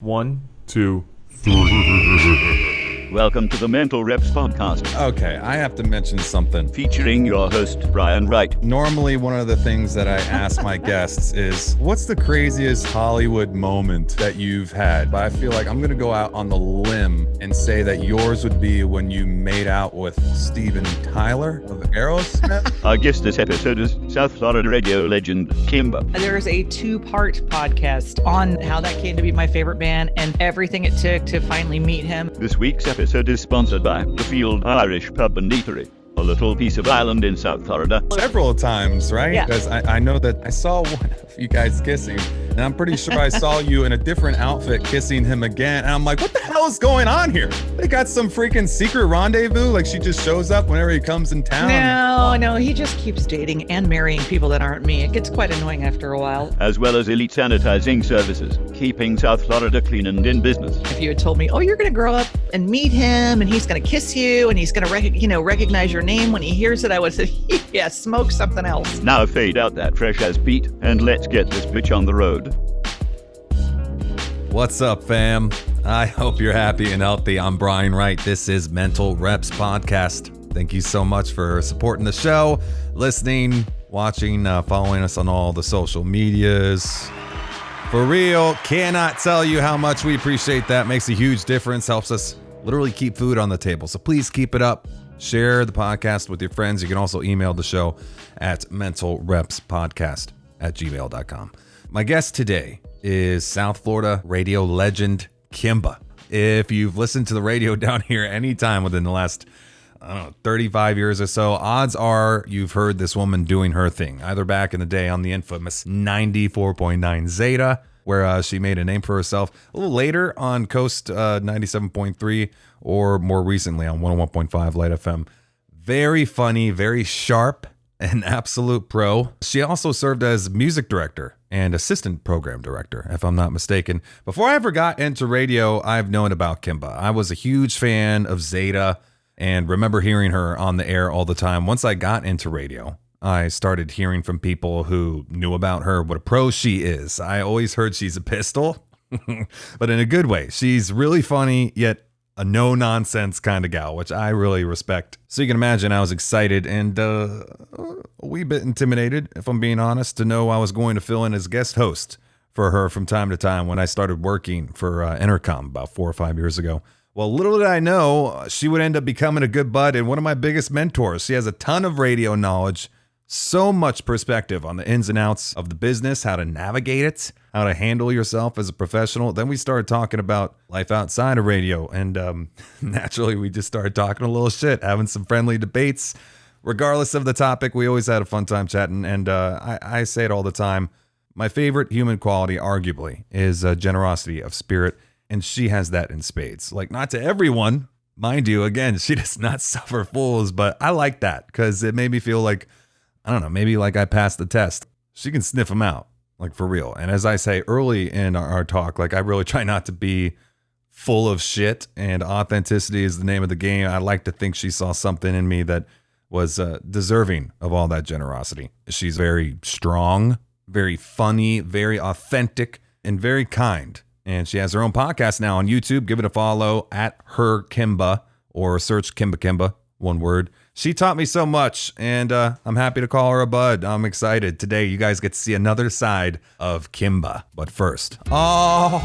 1, 2, 3. Welcome to the Mental Reps Podcast. Okay, I have to mention something. Featuring your host, Brian Wright. Normally, one of the things that I ask my guests is, what's the craziest Hollywood moment that you've had? But I feel like I'm going to go out on the limb and say that yours would be when you made out with Steven Tyler of Aerosmith. Our guest this episode is South Florida radio legend Kimba. There's a 2-part podcast on how that came to be my favorite band and everything it took to finally meet him. This week's episode is sponsored by the Field Irish Pub Eatery, a little piece of island in South Florida. Several times, right? Yeah. Because I know that I saw one of you guys kissing, and I'm pretty sure I saw you in a different outfit kissing him again. And I'm like, what the hell is going on here? They got some freaking secret rendezvous? Like she just shows up whenever he comes in town? No, he just keeps dating and marrying people that aren't me. It gets quite annoying after a while. As well as elite-sanitizing services, keeping South Florida clean and in business. If you had told me, oh, you're going to grow up and meet him and he's going to kiss you and he's going to recognize your name when he hears it, I would say, yeah, smoke something else. Now fade out that fresh ass beat and let's get this bitch on the road. What's up, fam? I hope you're happy and healthy. I'm Brian Wright. This is Mental Reps Podcast. Thank you so much for supporting the show, listening, watching, following us on all the social medias. For real, cannot tell you how much we appreciate that. Makes a huge difference, helps us literally keep food on the table. So please keep it up. Share the podcast with your friends. You can also email the show at mentalrepspodcast@gmail.com. My guest today is South Florida radio legend Kimba. If you've listened to the radio down here anytime within the last, 35 years or so, odds are you've heard this woman doing her thing, either back in the day on the infamous 94.9 Zeta, where she made a name for herself, a little later on Coast 97.3, or more recently on 101.5 Light FM. Very funny, very sharp, an absolute pro. She also served as music director and assistant program director, if I'm not mistaken. Before I ever got into radio, I've known about Kimba. I was a huge fan of Zeta and remember hearing her on the air all the time. Once I got into radio, I started hearing from people who knew about her, what a pro she is. I always heard she's a pistol, but in a good way. She's really funny, yet a no-nonsense kind of gal, which I really respect. So you can imagine I was excited and a wee bit intimidated, if I'm being honest, to know I was going to fill in as guest host for her from time to time when I started working for Intercom about 4 or 5 years ago. Well, little did I know she would end up becoming a good bud and one of my biggest mentors. She has a ton of radio knowledge, so much perspective on the ins and outs of the business, how to navigate it, how to handle yourself as a professional. Then we started talking about life outside of radio. And naturally, we just started talking a little shit, having some friendly debates. Regardless of the topic, we always had a fun time chatting. And I say it all the time. My favorite human quality, arguably, is generosity of spirit. And she has that in spades. Like, not to everyone, mind you. Again, she does not suffer fools. But I like that because it made me feel like, I don't know, maybe like I passed the test. She can sniff them out, like for real. And as I say early in our talk, like I really try not to be full of shit, and authenticity is the name of the game. I like to think she saw something in me that was deserving of all that generosity. She's very strong, very funny, very authentic, and very kind. And she has her own podcast now on YouTube. Give it a follow at her Kimba, or search Kimba, one word. She taught me so much, and I'm happy to call her a bud. I'm excited. Today, you guys get to see another side of Kimba. But first, the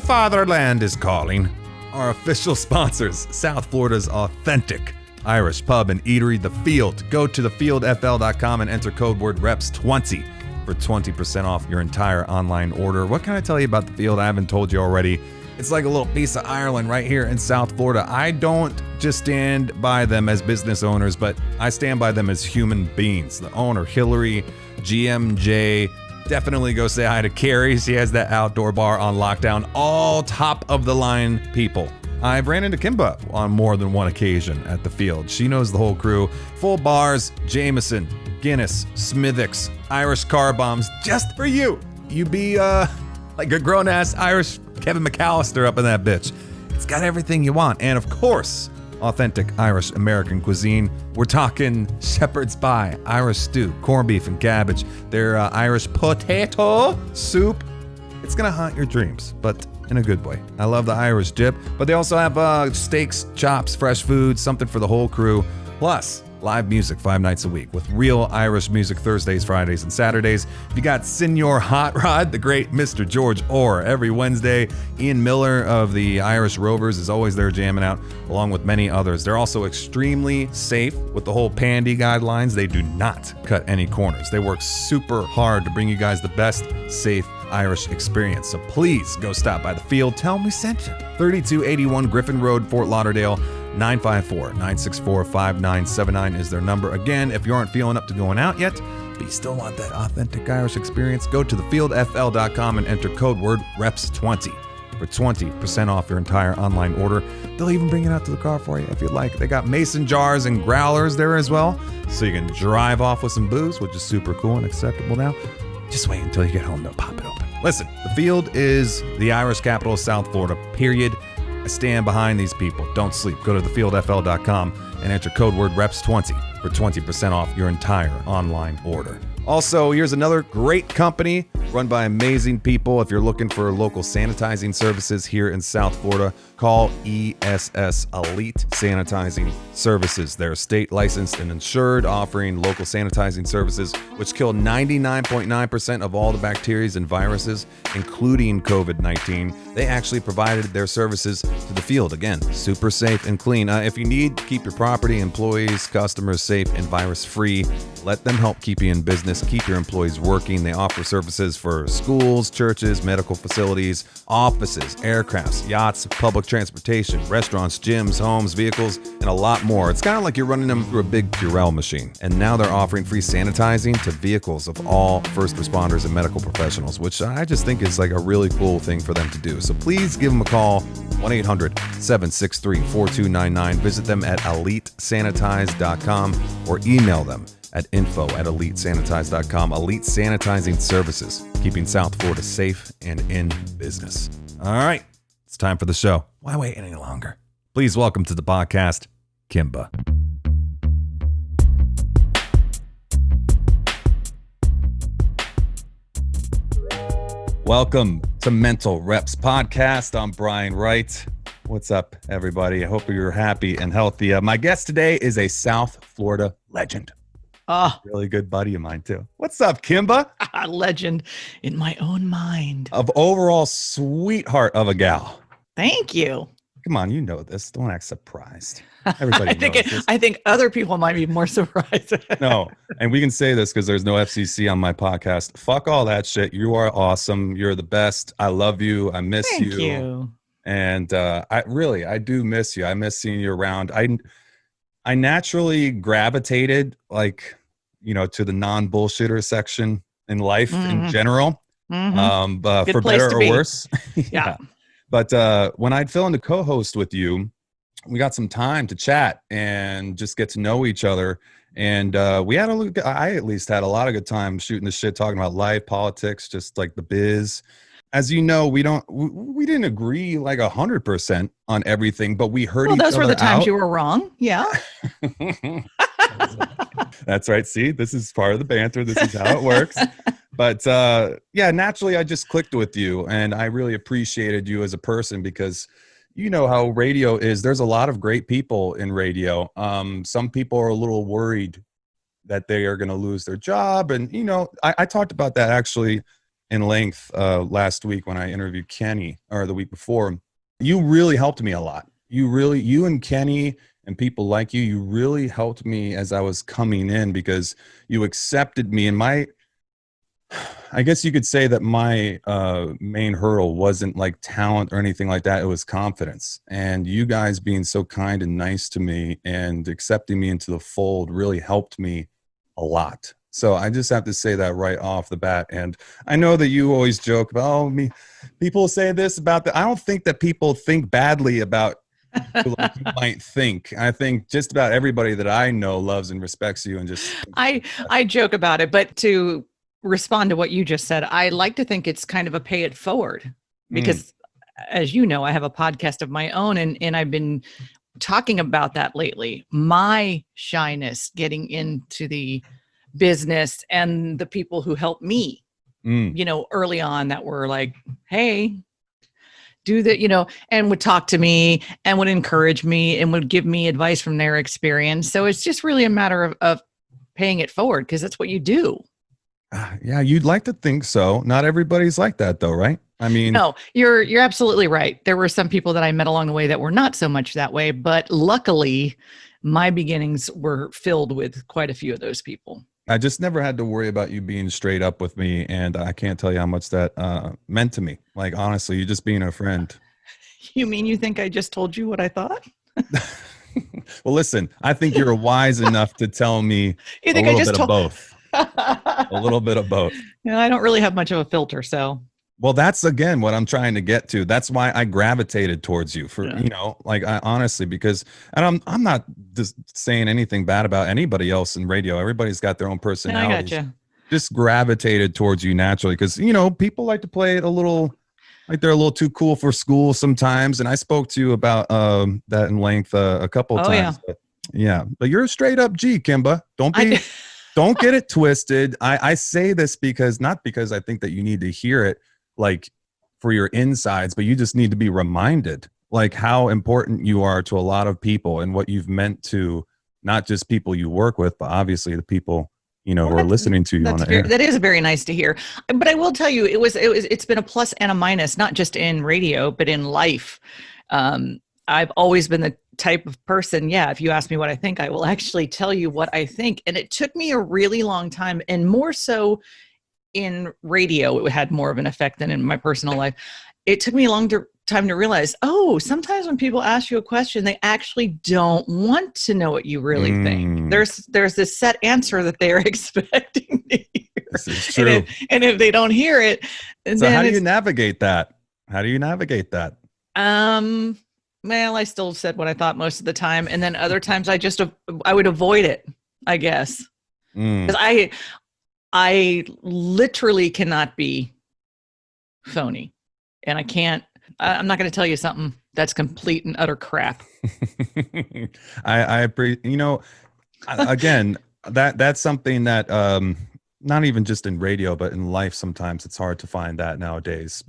fatherland is calling. Our official sponsors, South Florida's authentic Irish pub and eatery, The Field. Go to thefieldfl.com and enter code word REPS20 for 20% off your entire online order. What can I tell you about The Field I haven't told you already? It's like a little piece of Ireland right here in South Florida. I don't just stand by them as business owners, but I stand by them as human beings. The owner, Hillary, GMJ, definitely go say hi to Carrie. She has that outdoor bar on lockdown. All top of the line people. I've ran into Kimba on more than one occasion at The Field. She knows the whole crew. Full bars, Jameson, Guinness, Smithwick's, Irish car bombs, just for you. You be like a grown-ass Irish Kevin McAllister up in that bitch. It's got everything you want. And of course, authentic Irish American cuisine. We're talking shepherd's pie, Irish stew, corned beef and cabbage, their Irish potato soup. It's gonna haunt your dreams, but in a good way. I love the Irish dip, but they also have steaks, chops, fresh food, something for the whole crew. Plus, live music 5 nights a week with real Irish music Thursdays, Fridays, and Saturdays. You got Senor Hot Rod, the great Mr. George Orr, every Wednesday. Ian Miller of the Irish Rovers is always there jamming out, along with many others. They're also extremely safe with the whole Pandy guidelines. They do not cut any corners. They work super hard to bring you guys the best safe Irish experience. So please go stop by the field. Tell them we sent you. 3281 Griffin Road, Fort Lauderdale. 954-964-5979 is their number. Again, if you aren't feeling up to going out yet, but you still want that authentic Irish experience, go to thefieldfl.com and enter code word REPS20 for 20% off your entire online order. They'll even bring it out to the car for you if you'd like. They got mason jars and growlers there as well, so you can drive off with some booze, which is super cool and acceptable now. Just wait until you get home to pop it open. Listen, the Field is the Irish capital of South Florida, period. I stand behind these people. Don't sleep. Go to thefieldfl.com and enter code word REPS20 for 20% off your entire online order. Also, here's another great company run by amazing people. If you're looking for local sanitizing services here in South Florida, call ESS, Elite Sanitizing Services. They're state licensed and insured, offering local sanitizing services, which kill 99.9% of all the bacteria and viruses, including COVID-19. They actually provided their services to the Field. Again, super safe and clean. If you need to keep your property, employees, customers safe and virus-free, let them help keep you in business, keep your employees working. They offer services for schools, churches, medical facilities, offices, aircrafts, yachts, public transportation, restaurants, gyms, homes, vehicles, and a lot more. It's kind of like you're running them through a big Purell machine. And now they're offering free sanitizing to vehicles of all first responders and medical professionals, which I just think is like a really cool thing for them to do. So please give them a call, 1-800-763-4299. Visit them at elite-sanitize.com or email them at info@elite-sanitize.com. Elite Sanitizing Services, keeping South Florida safe and in business. All right, it's time for the show. Why wait any longer? Please welcome to the podcast, Kimba. Welcome to Mental Reps Podcast. I'm Brian Wright. What's up, everybody? I hope you're happy and healthy. My guest today is a South Florida legend. Really good buddy of mine, too. What's up, Kimba? A legend in my own mind. Of overall sweetheart of a gal. Thank you. Come on, you know this. Don't act surprised. Everybody knows this. I think other people might be more surprised. No, and we can say this because there's no FCC on my podcast. Fuck all that shit. You are awesome. You're the best. I love you. I miss you. Thank you. And I do miss you. I miss seeing you around. I naturally gravitated to the non-bullshitter section in life in general, for better or worse. Yeah. But when I'd fill in the co-host with you, we got some time to chat and just get to know each other. And I at least had a lot of good time shooting the shit, talking about life, politics, just like the biz. As you know, we didn't agree like 100% on everything, but we heard each other out. Those were the times you were wrong. Yeah. That's right. See, this is part of the banter. This is how it works. But naturally, I just clicked with you, and I really appreciated you as a person because you know how radio is. There's a lot of great people in radio. Some people are a little worried that they are going to lose their job. And, I talked about that actually in length last week when I interviewed Kenny, or the week before. You really helped me a lot. You and Kenny and people like you really helped me as I was coming in because you accepted me. And I guess you could say that my main hurdle wasn't like talent or anything like that. It was confidence. And you guys being so kind and nice to me and accepting me into the fold really helped me a lot. So I just have to say that right off the bat. And I know that you always joke about, people say this about that. I don't think that people think badly about like you might think. I think just about everybody that I know loves and respects you. And just I joke about it, but to respond to what you just said, I like to think it's kind of a pay it forward because as you know, I have a podcast of my own and I've been talking about that lately. My shyness getting into the business and the people who helped me, early on that were like, hey, do that, and would talk to me and would encourage me and would give me advice from their experience. So it's just really a matter of paying it forward, because that's what you do. Yeah, you'd like to think so. Not everybody's like that though, right? I mean, no, you're absolutely right. There were some people that I met along the way that were not so much that way, but luckily my beginnings were filled with quite a few of those people. I just never had to worry about you being straight up with me. And I can't tell you how much that meant to me. Like, honestly, you just being a friend. You mean you think I just told you what I thought? Well, listen, I think you're wise enough to tell me you think a little I just bit of both. A little bit of both. I don't really have much of a filter, so. Well, that's again what I'm trying to get to. That's why I gravitated towards you for, like I honestly, because, and I'm not just saying anything bad about anybody else in radio. Everybody's got their own personality. I gotcha. Just gravitated towards you naturally because, people like to play it a little, like they're a little too cool for school sometimes. And I spoke to you about that in length a couple of times. Yeah. But you're a straight up G, Kimba. Don't get it twisted. I say this not because I think that you need to hear it like for your insides, but you just need to be reminded like how important you are to a lot of people and what you've meant to not just people you work with, but obviously the people, who are listening to you on the air. That is very nice to hear. But I will tell you, it's been a plus and a minus, not just in radio, but in life. I've always been the type of person, if you ask me what I think, I will actually tell you what I think. And it took me a really long time, and more so in radio, it had more of an effect than in my personal life. It took me a long time to realize, sometimes when people ask you a question, they actually don't want to know what you really think. There's this set answer that they are expecting to hear. This is true. And if they don't hear it, so how do you navigate that? Well, I still said what I thought most of the time. And then other times I would avoid it, I guess. Because I literally cannot be phony. And I'm not going to tell you something that's complete and utter crap. I appreciate, again, that's something that, not even just in radio, but in life, sometimes it's hard to find that nowadays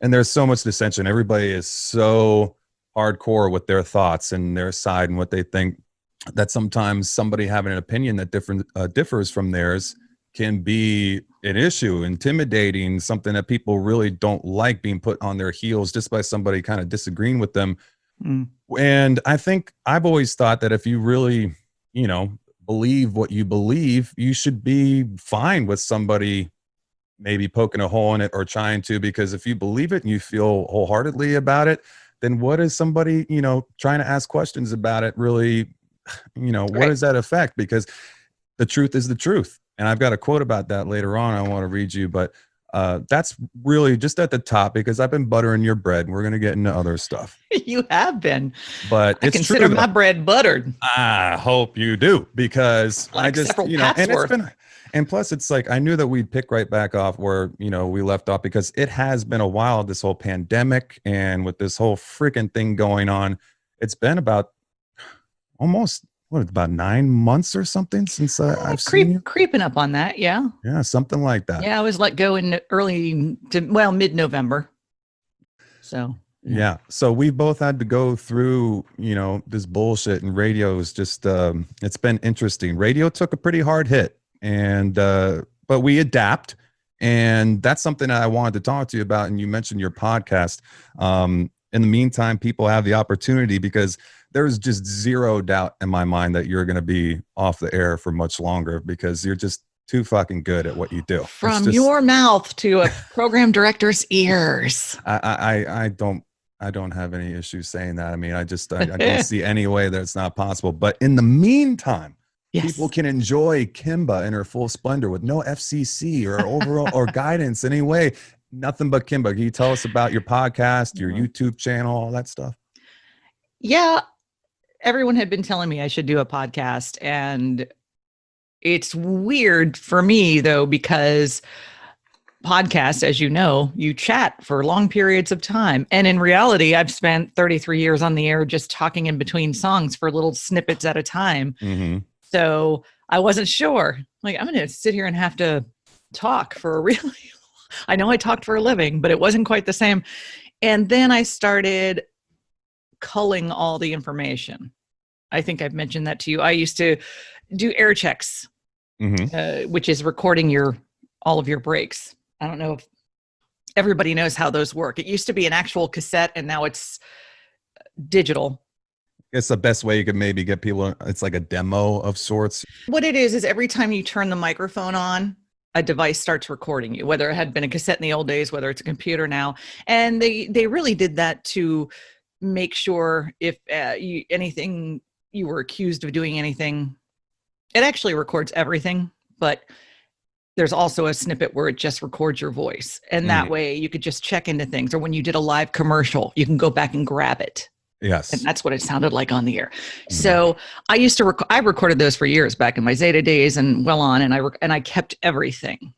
and there's so much dissension. Everybody is so hardcore with their thoughts and their side and what they think that sometimes somebody having an opinion that differs from theirs can be an issue, intimidating, something that people really don't like being put on their heels just by somebody kind of disagreeing with them. And I think I've always thought that if you really, believe what you believe, you should be fine with somebody maybe poking a hole in it or trying to, because if you believe it and you feel wholeheartedly about it, then what is somebody, trying to ask questions about it really, what does that affect? Because the truth is the truth. And I've got a quote about that later on I want to read you, but that's really just at the top because I've been buttering your bread. We're going to get into other stuff. You have been. But I consider my bread buttered. I hope you do, because I just, and it's been, and plus it's like, I knew that we'd pick right back off where, we left off, because it has been a while, this whole pandemic and with this whole freaking thing going on. It's been about almost, about 9 months or something since I've seen you? Creeping up on that. Yeah. Yeah. Something like that. Yeah. I was let go in mid-November. So. Yeah. So we both had to go through, this bullshit, and radio is just, it's been interesting. Radio took a pretty hard hit, and, but we adapt, and that's something that I wanted to talk to you about. And you mentioned your podcast. In the meantime, people have the opportunity, because there's just zero doubt in my mind that you're going to be off the air for much longer, because you're just too fucking good at what you do. From your mouth to a program director's ears. I don't have any issues saying that. I mean, I don't see any way that it's not possible. But in the meantime, people can enjoy Kimba in her full splendor with no FCC or overall or guidance anyway. Nothing but Kimba. Can you tell us about your podcast, your YouTube channel, all that stuff? Yeah. Everyone had been telling me I should do a podcast, and it's weird for me though, because podcasts, as you know, you chat for long periods of time. And in reality, I've spent 33 years on the air just talking in between songs for little snippets at a time. Mm-hmm. So I wasn't sure, like, I'm going to sit here and have to talk for a really, I know I talked for a living, but it wasn't quite the same. And then I started culling all the information. I think I've mentioned that to you. I used to do air checks, which is recording all of your breaks. I don't know if everybody knows how those work. It used to be an actual cassette, and now it's digital. It's the best way you could maybe get people. It's like a demo of sorts. What it is every time you turn the microphone on, a device starts recording you, whether it had been a cassette in the old days, whether it's a computer now. And they really did that to make sure if anything you were accused of doing anything, it actually records everything, but there's also a snippet where it just records your voice. And that way you could just check into things. Or when you did a live commercial, you can go back and grab it. Yes. And that's what it sounded like on the air. So I used to, I recorded those for years back in my Zeta days and well on, and I kept everything.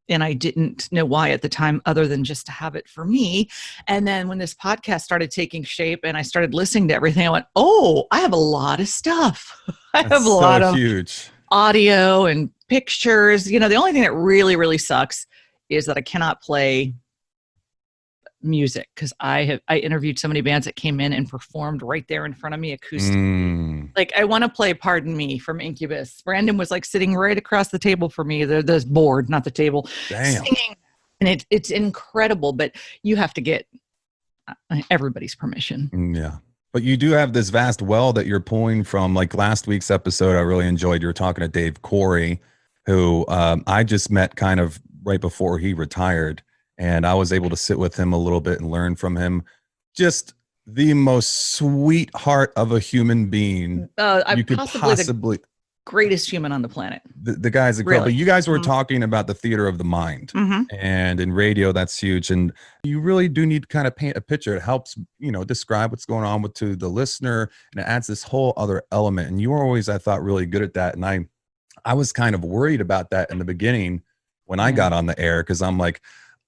And I didn't know why at the time, other than just to have it for me. And then when this podcast started taking shape and I started listening to everything, I went, oh, I have a lot of stuff. I have a lot of huge audio and pictures. You know, the only thing that really, really sucks is that I cannot play music, because I interviewed so many bands that came in and performed right there in front of me acoustically. Like, I want to play Pardon Me from Incubus. Brandon was like sitting right across the table from me, the board, not the table. Damn. Singing. And it's incredible, but you have to get everybody's permission. Yeah. But you do have this vast well that you're pulling from. Like last week's episode, I really enjoyed. You were talking to Dave Corey, who I just met kind of right before he retired. And I was able to sit with him a little bit and learn from him. Just the most sweetheart of a human being you could possibly. The greatest human on the planet. The guy's a really? But you guys were talking about the theater of the mind, and in radio, that's huge. And you really do need to kind of paint a picture. It helps, describe what's going on to the listener, and it adds this whole other element. And you were always, I thought, really good at that. And I was kind of worried about that in the beginning when I got on the air, because I'm like,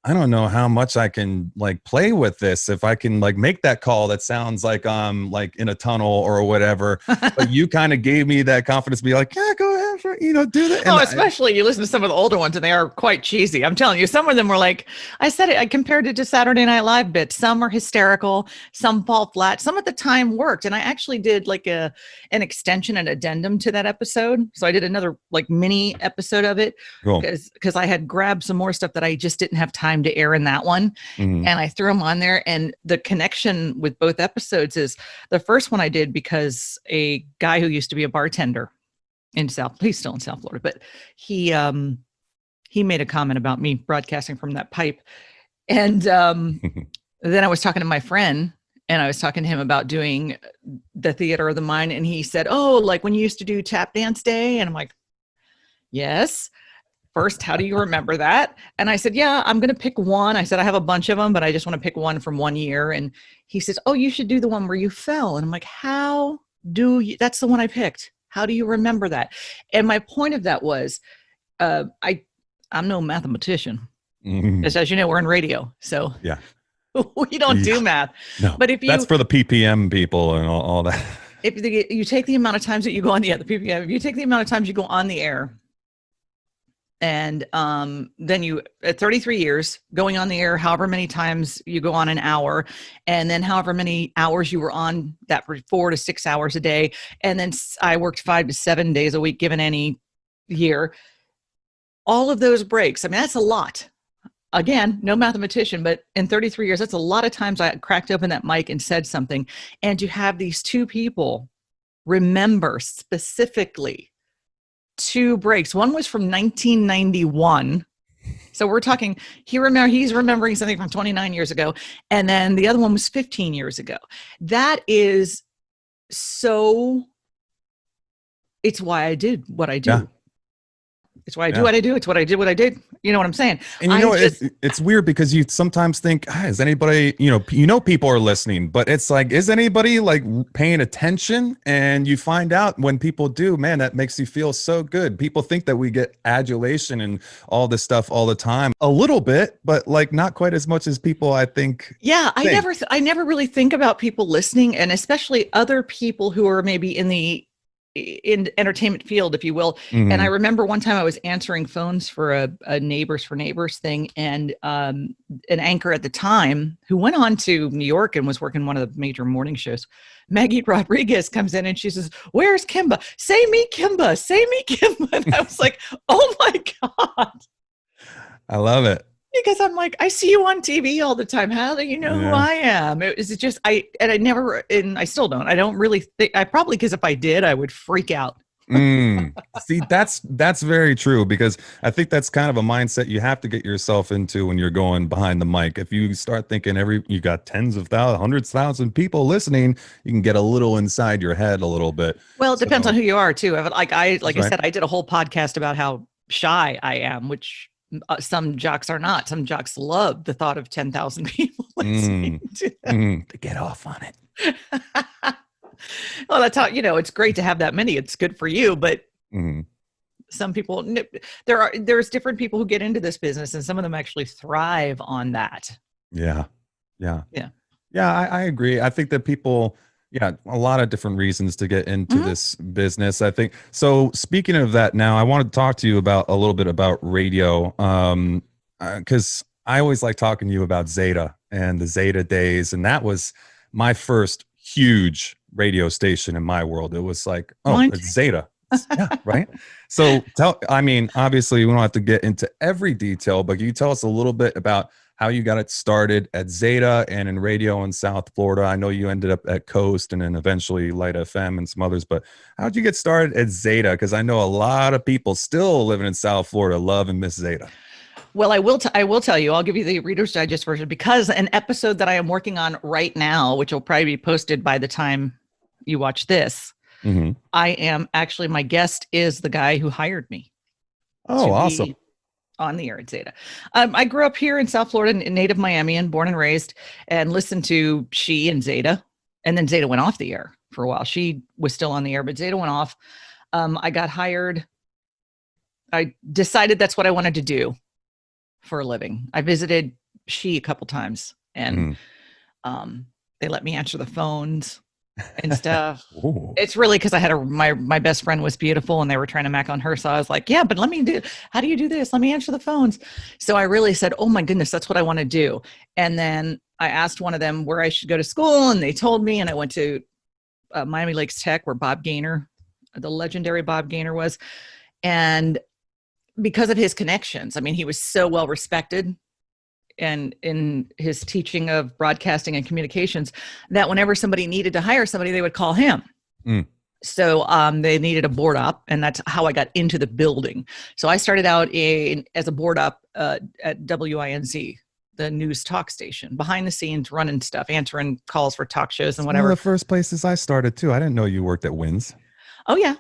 I don't know how much I can play with this. If I can make that call that sounds like I'm in a tunnel or whatever. But you kind of gave me that confidence to be like, yeah, go ahead, do that. And especially you listen to some of the older ones and they are quite cheesy. I'm telling you, some of them were like, I said it, I compared it to Saturday Night Live bits. Some are hysterical, some fall flat. Some at the time worked. And I actually did an extension, an addendum to that episode. So I did another mini episode of it because I had grabbed some more stuff that I just didn't have time to air in that one. And I threw them on there. And the connection with both episodes is the first one I did because a guy who used to be a bartender he's still in South Florida, but he made a comment about me broadcasting from that pipe. And then I was talking to my friend and I was talking to him about doing the theater of the mind. And he said, oh, like when you used to do tap dance day. And I'm like, yes. First, how do you remember that? And I said, yeah, I'm going to pick one. I said, I have a bunch of them, but I just want to pick one from one year. And he says, oh, you should do the one where you fell. And I'm like, how do you, that's the one I picked. How do you remember that? And my point of that was, I'm no mathematician. As you know, we're in radio. So yeah, we don't do math. No, but that's for the PPM people and all that. If you take the amount of times that you go on the PPM, if you take the amount of times you go on the air, and then you, at 33 years, going on the air, however many times you go on an hour, and then however many hours you were on that for 4 to 6 hours a day. And then I worked 5 to 7 days a week, given any year. All of those breaks, I mean, that's a lot. Again, no mathematician, but in 33 years, that's a lot of times I cracked open that mic and said something. And to have these two people remember specifically 2 breaks. One was from 1991. So we're talking, he's remembering something from 29 years ago. And then the other one was 15 years ago. That is so, it's why I did what I do. Yeah. It's why I do what I do. It's what I did what I did. You know what I'm saying? And it's weird because you sometimes think, is anybody, people are listening, but it's like, is anybody paying attention? And you find out when people do, man, that makes you feel so good. People think that we get adulation and all this stuff all the time, a little bit, but not quite as much as people, I think. Yeah. I never really think about people listening, and especially other people who are maybe in the in entertainment field, if you will. Mhm. And I remember one time I was answering phones for a Neighbors for Neighbors thing, and an anchor at the time who went on to New York and was working one of the major morning shows, Maggie Rodriguez, comes in and she says, "Where's Kimba? Say me Kimba, say me Kimba." And I was like, oh my God. I love it. Because I'm like, I see you on TV all the time. How do you know who I am? Is it just I still don't. I don't really think I probably, because if I did, I would freak out. See, that's very true, because I think that's kind of a mindset you have to get yourself into when you're going behind the mic. If you start thinking you got tens of thousands, hundreds of thousands people listening, you can get a little inside your head a little bit. Well, it depends on who you are too. Like I Right. said, I did a whole podcast about how shy I am, which some jocks are not. Some jocks love the thought of 10,000 people listening to them. To get off on it. Well, that's how, it's great to have that many. It's good for you, but some people, there's different people who get into this business, and some of them actually thrive on that. Yeah. I agree. I think that people, a lot of different reasons to get into this business. I think so. Speaking of that, now I want to talk to you about a little bit about radio, because I always like talking to you about Zeta and the Zeta days, and that was my first huge radio station in my world. It was like, it's Zeta. Yeah, right. So obviously we don't have to get into every detail, but can you tell us a little bit about how you got it started at Zeta and in radio in South Florida? I know you ended up at Coast and then eventually Light FM and some others, but how did you get started at Zeta? Because I know a lot of people still living in South Florida love and miss Zeta. Well, I will tell you, I'll give you the Reader's Digest version, because an episode that I am working on right now, which will probably be posted by the time you watch this, I am actually, my guest is the guy who hired me. Oh, awesome. On the air at Zeta. I grew up here in South Florida, in native Miamian, born and raised, and listened to She and Zeta. And then Zeta went off the air for a while. She was still on the air, but Zeta went off. I got hired. I decided that's what I wanted to do for a living. I visited She a couple times, and they let me answer the phones and stuff. It's really because I had my best friend was beautiful, and they were trying to mac on her. So I was like, yeah, but how do you do this? Let me answer the phones. So I really said, oh my goodness, that's what I want to do. And then I asked one of them where I should go to school, and they told me, and I went to Miami Lakes Tech, where Bob Gaynor, the legendary Bob Gaynor, was. And because of his connections, I mean, he was so well respected and in his teaching of broadcasting and communications, that whenever somebody needed to hire somebody, they would call him. So they needed a board up, and that's how I got into the building. So I started out as a board up at WINZ, the news talk station, behind the scenes, running stuff, answering calls for talk shows and whatever. One of the first places I started too. I didn't know you worked at WINZ. Oh yeah.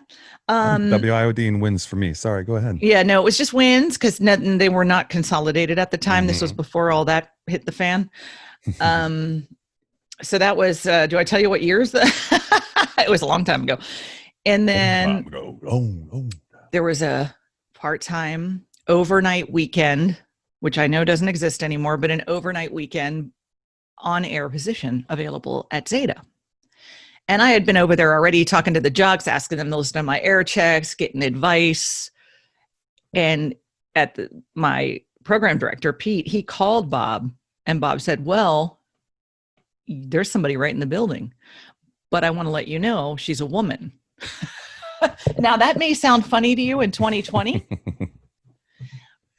WIOD and WINZ for me. Sorry, go ahead. Yeah, no, it was just WINZ, because they were not consolidated at the time. This was before all that hit the fan. So that was, do I tell you what years? It was a long time ago. And then there was a part-time overnight weekend, which I know doesn't exist anymore, but an overnight weekend on-air position available at Zeta. And I had been over there already talking to the jocks, asking them to listen to my air checks, getting advice. And my program director, Pete, he called Bob, and Bob said, well, there's somebody right in the building, but I want to let you know she's a woman. Now, that may sound funny to you in 2020.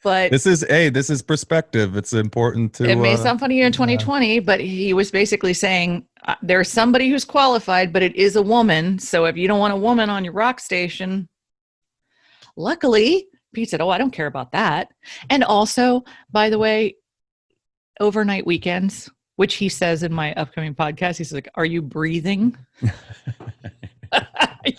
But this is perspective. It's important to. It may sound funny in 2020, but he was basically saying there's somebody who's qualified, but it is a woman. So if you don't want a woman on your rock station, luckily, Pete said, "Oh, I don't care about that." And also, by the way, overnight weekends, which he says in my upcoming podcast, he's like, "Are you breathing?"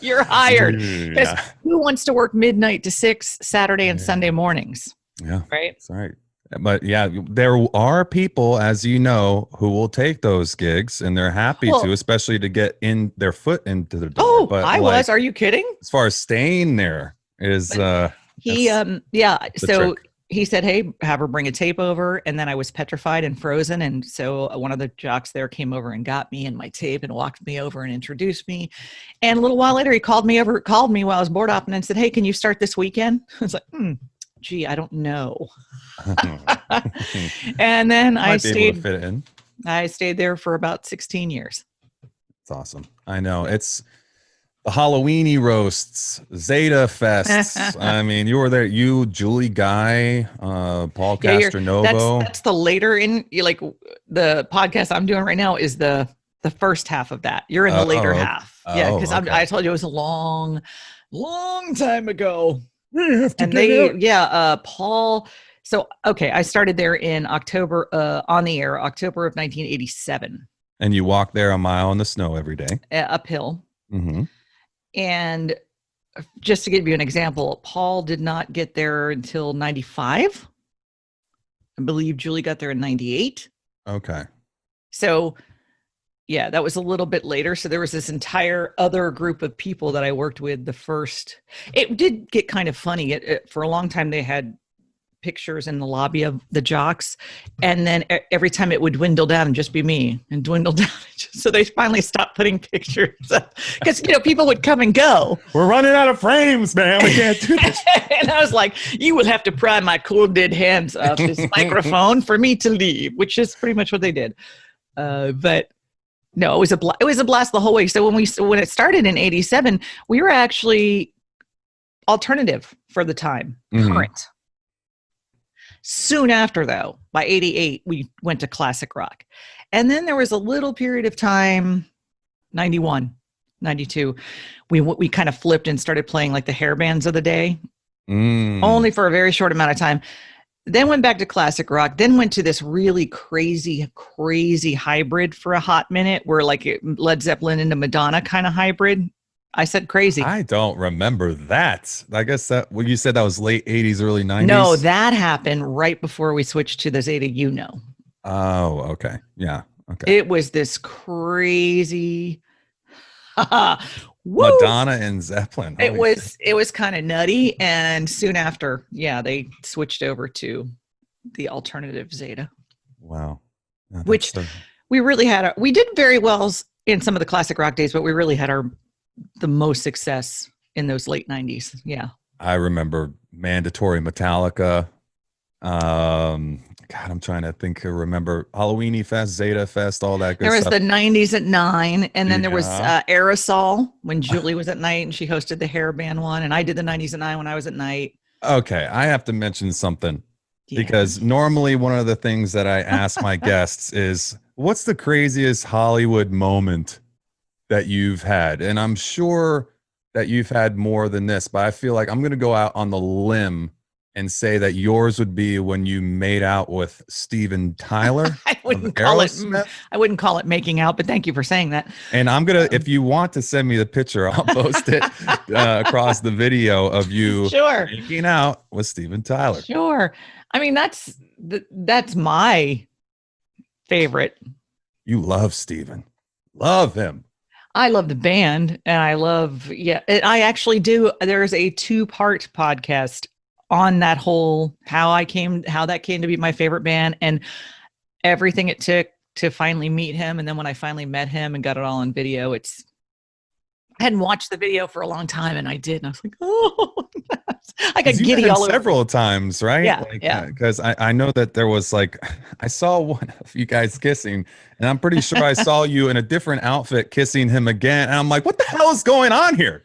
You're hired. Because who wants to work midnight to 6 Saturday and Sunday mornings? Yeah. Right. That's right. But yeah, there are people, as you know, who will take those gigs, and they're happy to, especially to get in their foot into the door. Oh, but I was. Are you kidding? As far as staying there is So trick. he said, hey, have her bring a tape over. And then I was petrified and frozen. And so one of the jocks there came over and got me and my tape and walked me over and introduced me. And a little while later, he called me while I was board hopping and said, hey, can you start this weekend? I was like, gee, I don't know. And then I stayed there for about 16 years. It's awesome. I know. It's the Halloweeny roasts, Zeta fests. I mean, you were there. You, Julie Guy, Paul Castronovo. That's the later in, like, the podcast I'm doing right now is the first half of that. You're in the later half. Yeah, because I told you it was a long time ago. Paul. So, okay, I started there in October, on the air, October of 1987. And you walk there a mile in the snow every day. Uphill. Mm-hmm. And just to give you an example, Paul did not get there until 95. I believe Julie got there in 98. Okay. So, yeah, that was a little bit later. So there was this entire other group of people that I worked with it did get kind of funny. For a long time, they had pictures in the lobby of the jocks. And then every time it would dwindle down and just be me and dwindle down. So they finally stopped putting pictures up because, people would come and go. We're running out of frames, man. We can't do this. And I was like, you will have to pry my cold dead hands off this microphone for me to leave, which is pretty much what they did. But no, it was a blast the whole way. So when it started in 87, we were actually alternative for the time, current. Soon after, though, by 88, we went to classic rock. And then there was a little period of time, 91, 92, we kind of flipped and started playing like the hair bands of the day, only for a very short amount of time. Then went back to classic rock, then went to this really crazy hybrid for a hot minute where like Led Zeppelin into Madonna kind of hybrid. I said crazy. I don't remember that. I guess you said that was late 80s, early 90s. No, that happened right before we switched to the Zeta, Oh, okay. Yeah. Okay. It was this crazy Madonna and Zeppelin. It was kind of nutty. And soon after, they switched over to the alternative Zeta. Wow. Yeah, which we really had. We did very well in some of the classic rock days, but we really had the most success in those late 90s. Yeah. I remember mandatory Metallica. God, I'm trying to remember Halloweeny Fest, Zeta Fest, all that good stuff. There was the 90s at 9, and then there was Aerosol when Julie was at night and she hosted the hair band one, and I did the 90s at 9 when I was at night. Okay, I have to mention something because normally one of the things that I ask my guests is, what's the craziest Hollywood moment that you've had? And I'm sure that you've had more than this, but I feel like I'm going to go out on the limb and say that yours would be when you made out with Steven Tyler. I wouldn't call it making out, but thank you for saying that. And I'm going to, if you want to send me the picture, I'll post it across the video of you making out with Steven Tyler. Sure. I mean, that's my favorite. You love Steven. Love him. I love the band, and I love, I actually do. There's a 2-part podcast on that whole, how that came to be my favorite band and everything it took to finally meet him. And then when I finally met him and got it all on video, I hadn't watched the video for a long time, and I did. And I was like, oh, I got giddy all over. Several times, right? Yeah. Because I know that there was I saw one of you guys kissing, and I'm pretty sure I saw you in a different outfit kissing him again. And I'm like, what the hell is going on here?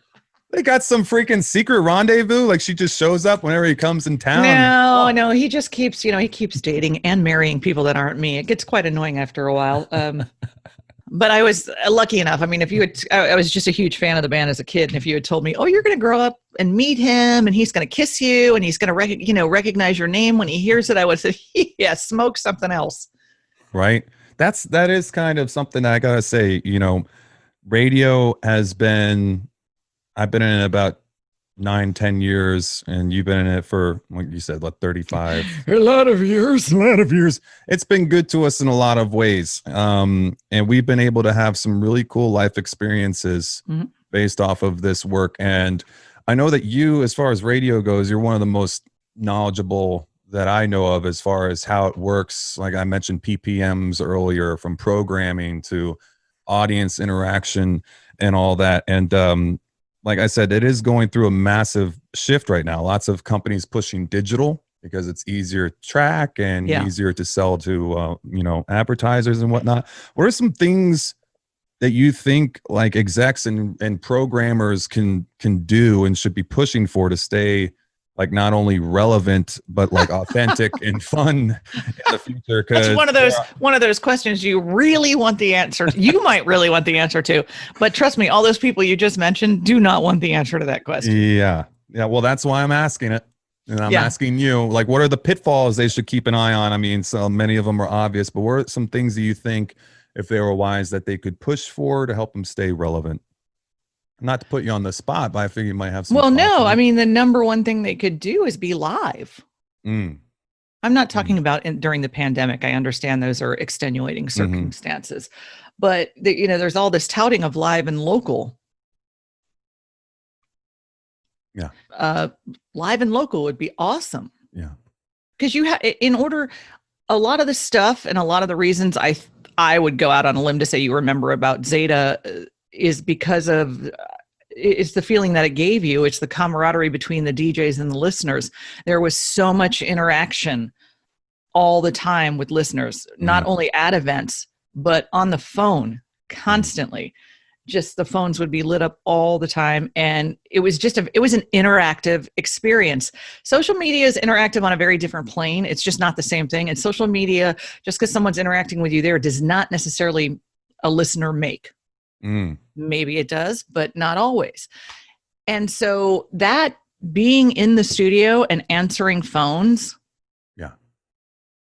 They got some freaking secret rendezvous. Like she just shows up whenever he comes in town. No, he just keeps, he keeps dating and marrying people that aren't me. It gets quite annoying after a while. But I was lucky enough. I mean, I was just a huge fan of the band as a kid. And if you had told me, oh, you're going to grow up and meet him and he's going to kiss you and he's going to, recognize your name when he hears it, I would say, yeah, smoke something else. Right. That is kind of something I got to say, radio has been, I've been in it about 9-10 years, and you've been in it for, like you said, 35. A lot of years. It's been good to us in a lot of ways. And we've been able to have some really cool life experiences based off of this work. And I know that you, as far as radio goes, you're one of the most knowledgeable that I know of as far as how it works. Like I mentioned PPMs earlier, from programming to audience interaction and all that. And like I said, it is going through a massive shift right now. Lots of companies pushing digital because it's easier to track and easier to sell to, advertisers and whatnot. What are some things that you think like execs and programmers can do and should be pushing for to stay like not only relevant but like authentic and fun in the future? That's one of those questions you really want the answer. You might really want the answer to, but trust me, all those people you just mentioned do not want the answer to that question. Yeah. Well, that's why I'm asking it, and I'm asking you, like, what are the pitfalls they should keep an eye on? I mean, so many of them are obvious, but what are some things that you think, if they were wise, that they could push for to help them stay relevant? Not to put you on the spot, but I figure you might have some. Well, no, I mean, the number one thing they could do is be live. I'm not talking about during the pandemic. I understand those are extenuating circumstances, but there's all this touting of live and local. Yeah. Live and local would be awesome. Yeah. Because a lot of the stuff and a lot of the reasons I would go out on a limb to say you remember about Zeta is because of it's the feeling that it gave you. It's the camaraderie between the DJs and the listeners. There was so much interaction all the time with listeners, not only at events, but on the phone constantly. Just the phones would be lit up all the time. And it was it was an interactive experience. Social media is interactive on a very different plane. It's just not the same thing. And social media, just because someone's interacting with you there, does not necessarily a listener make. Maybe it does, but not always. And so that being in the studio and answering phones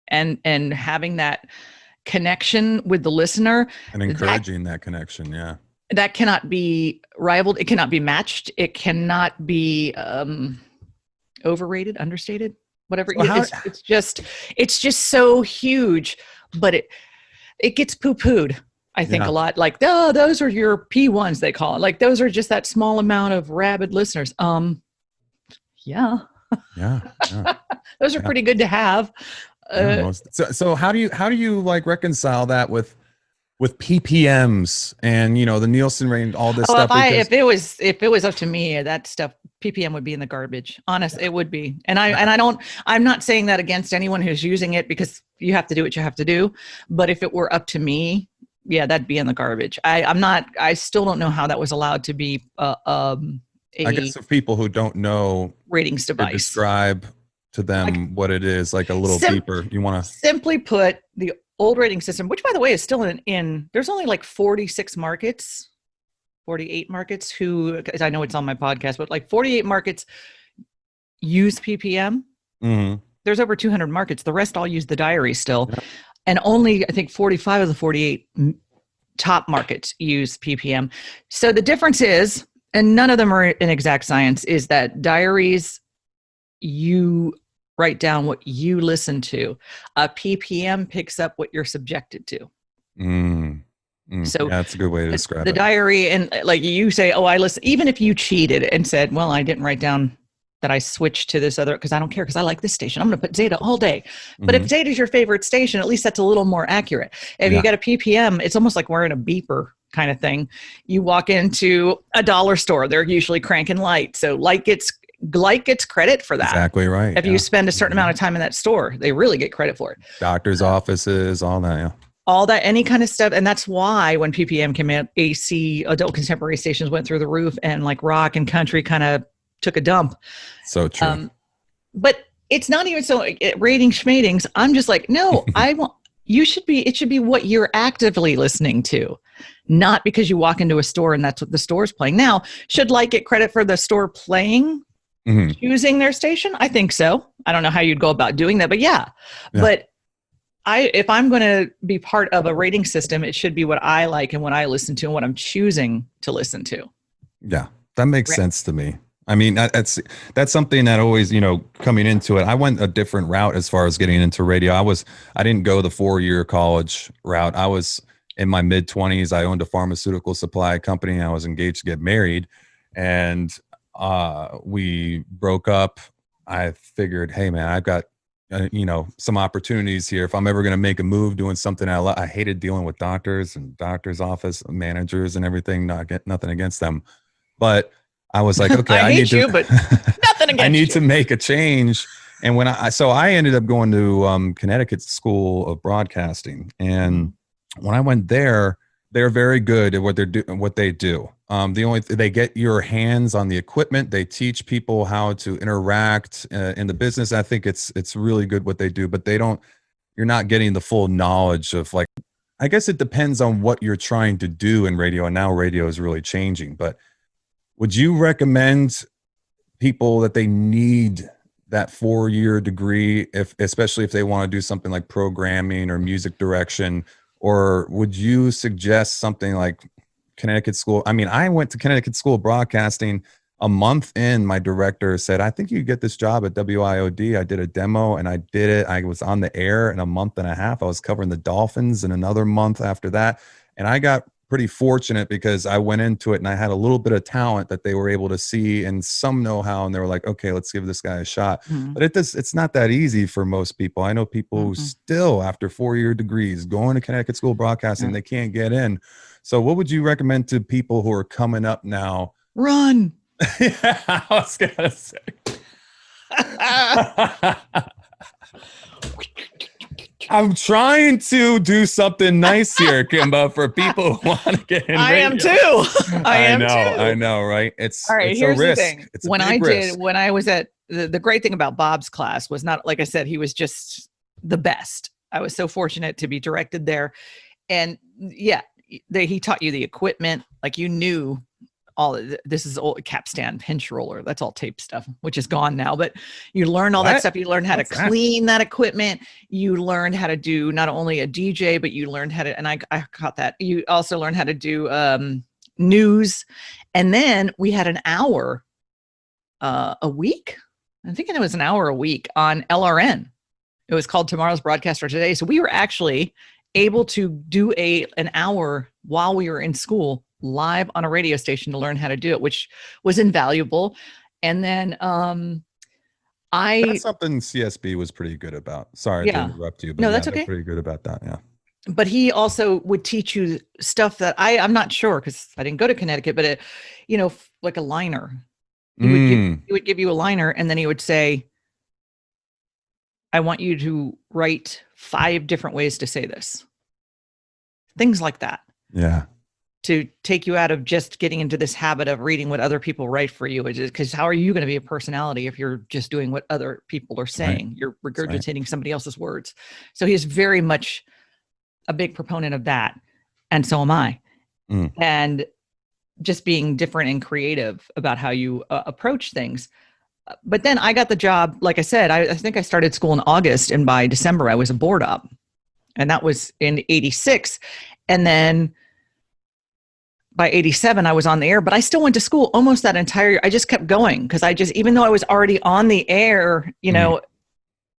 and having that connection with the listener and encouraging that connection. Yeah. That cannot be rivaled. It cannot be matched. It cannot be overrated, understated, whatever. Well, it's just so huge, but it gets poo-pooed, I think, a lot. Like, oh, those are your P1s, they call it. Like, those are just that small amount of rabid listeners. Yeah. Those are pretty good to have. So how do you like reconcile that with PPMs and the Nielsen range, all this stuff? If it was up to me, that stuff, PPM would be in the garbage. Honest, it would be. And I'm not saying that against anyone who's using it, because you have to do what you have to do. But if it were up to me, that'd be in the garbage. I still don't know how that was allowed to be I guess for people who don't know, ratings device, describe to them what it is, like a little deeper. You want to simply put, the old rating system, which by the way is still in there's only like 48 markets who, because I know it's on my podcast, but like 48 markets use PPM. There's over 200 markets. The rest all use the diary still. Yeah. And only, I think, 45 of the 48 top markets use PPM. So the difference is, and none of them are an exact science, is that diaries, you write down what you listen to. A PPM picks up what you're subjected to. So that's a good way to describe the diary. And like you say, I listen, even if you cheated and said, well, I didn't write down that I switched to this other, because I don't care, because I like this station, I'm going to put Zeta all day. But if Zeta is your favorite station, at least that's a little more accurate. If you got a PPM, it's almost like wearing a beeper kind of thing. You walk into a dollar store, they're usually cranking light. So light gets credit for that. Exactly right. If you spend a certain amount of time in that store, they really get credit for it. Doctors' offices, all that. Yeah. All that, any kind of stuff. And that's why when PPM came out, AC, adult contemporary stations went through the roof, and like rock and country kind of took a dump. So true. But it's not even so rating schmatings. I'm just like, no, it should be what you're actively listening to, not because you walk into a store and that's what the store's playing. Now, should Light get credit for the store playing, choosing their station? I think so. I don't know how you'd go about doing that, but yeah. But if I'm going to be part of a rating system, it should be what I like and what I listen to and what I'm choosing to listen to. Yeah, that makes sense to me. I mean, that's something that always, coming into it, I went a different route as far as getting into radio. I didn't go the 4-year college route. I was in my mid-20s. I owned a pharmaceutical supply company. I was engaged to get married, and we broke up. I figured, hey man, I've got some opportunities here. If I'm ever going to make a move doing something I hated dealing with doctors and doctor's office managers and everything, nothing against them. But I was like, okay, I hate you, but nothing against I need you. to make a change. And when I ended up going to Connecticut School of Broadcasting. And when I went there, they're very good at what they do. They get your hands on the equipment. They teach people how to interact in the business. I think it's really good what they do, but you're not getting the full knowledge of, like, I guess it depends on what you're trying to do in radio. And now radio is really changing, but would you recommend people that they need that 4-year degree, especially if they want to do something like programming or music direction? Or would you suggest something like Connecticut School? I mean, I went to Connecticut School of Broadcasting. A month in, my director said, I think you get this job at WIOD. I did a demo and I did it. I was on the air in a month and a half. I was covering the Dolphins in another month after that. And I got pretty fortunate because I went into it and I had a little bit of talent that they were able to see and some know-how, and they were like, okay, let's give this guy a shot. But it's not that easy for most people. I know people who still, after 4-year degrees, going to Connecticut School of Broadcasting, they can't get in. So what would you recommend to people who are coming up now? Run. Yeah, I was gonna say. I'm trying to do something nice here, Kimba, for people who want to get in radio. I am too. I know, right? It's all right. It's Here's a risk. the thing. It's a when big risk. when I was at the great thing about Bob's class was not, like I said, he was just the best. I was so fortunate to be directed there, and yeah, he taught you the equipment, like you knew. This is old capstan, pinch roller. That's all tape stuff, which is gone now. But you learn all that stuff. You learn how to clean that equipment. You learned how to do not only a DJ, but you learned how to, and I caught that. You also learned how to do news. And then we had an hour a week. I'm thinking it was an hour a week on LRN. It was called Tomorrow's Broadcaster Today. So we were actually able to do an hour while we were in school live on a radio station to learn how to do it, which was invaluable. And then that's something CSB was pretty good about. Sorry to interrupt you, but no, that's okay. They're pretty good about that. Yeah. But he also would teach you stuff that I'm not sure, because I didn't go to Connecticut, but like a liner. He would give you a liner, and then he would say, I want you to write 5 different ways to say this. Things like that. Yeah. To take you out of just getting into this habit of reading what other people write for you, because how are you going to be a personality if you're just doing what other people are saying? Right. You're regurgitating somebody else's words. So he is very much a big proponent of that. And so am I. And just being different and creative about how you approach things. But then I got the job, like I said, I think I started school in August, and by December I was a board op. And that was in 86. And then by 87, I was on the air, but I still went to school almost that entire year. I just kept going because even though I was already on the air,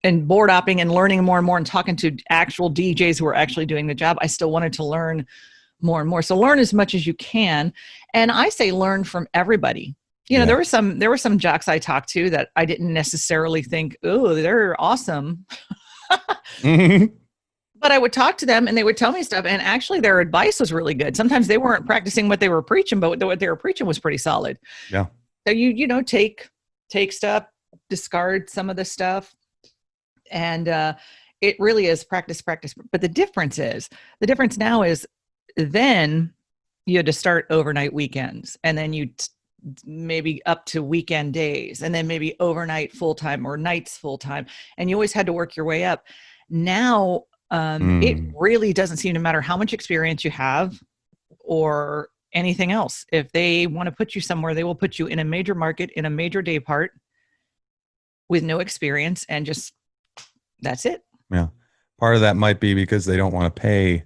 and board opping and learning more and more and talking to actual DJs who were actually doing the job, I still wanted to learn more and more. So learn as much as you can. And I say learn from everybody. There were some jocks I talked to that I didn't necessarily think, oh, they're awesome. But I would talk to them and they would tell me stuff, and actually their advice was really good. Sometimes they weren't practicing what they were preaching, but what they were preaching was pretty solid. Yeah. So you take stuff, discard some of the stuff, and it really is practice. But the difference now is then you had to start overnight weekends, and then you maybe up to weekend days, and then maybe overnight full-time or nights full-time, and you always had to work your way up. Now it really doesn't seem to matter how much experience you have or anything else. If they want to put you somewhere, they will put you in a major market, in a major day part with no experience, and just, that's it. Yeah. Part of that might be because they don't want to pay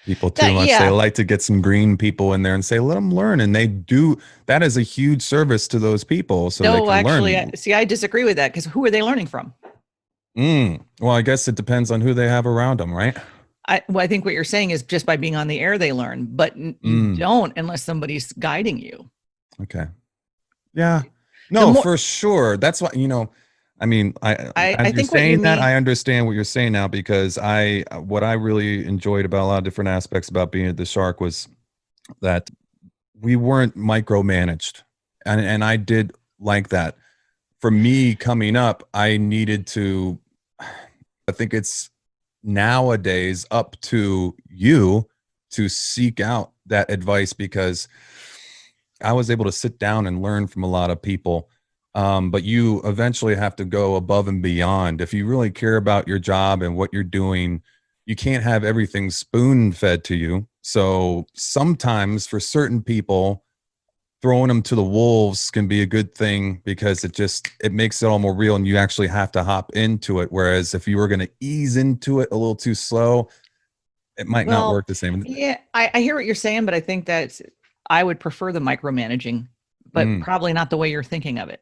people too much. They like to get some green people in there and say, let them learn. And they do. That is a huge service to those people. So they can learn. I disagree with that, because who are they learning from? Well, I guess it depends on who they have around them, right? I think what you're saying is just by being on the air, they learn, but you don't unless somebody's guiding you. Okay. Yeah. No, for sure. That's why, I mean, I as you're think what you saying that, mean. I understand what you're saying now, because what I really enjoyed about a lot of different aspects about being at the Shark was that we weren't micromanaged, and I did like that. For me coming up, I needed to. I think it's nowadays up to you to seek out that advice, because I was able to sit down and learn from a lot of people. But you eventually have to go above and beyond. If you really care about your job and what you're doing, you can't have everything spoon fed to you. So sometimes for certain people, throwing them to the wolves can be a good thing, because it makes it all more real, and you actually have to hop into it. Whereas if you were going to ease into it a little too slow, it might not Well, work the same. yeah, I hear what you're saying, but I think that I would prefer the micromanaging, but Mm, probably not the way you're thinking of it.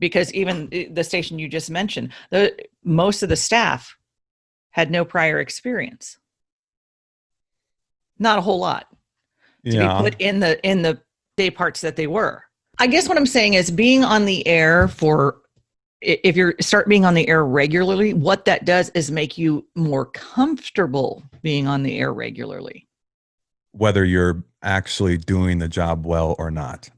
Because even the station you just mentioned, most of the staff had no prior experience. Not a whole lot to be yeah. put in the day parts that they were. I guess what I'm saying is being on the air if you start being on the air regularly, what that does is make you more comfortable being on the air regularly. Whether you're actually doing the job well or not.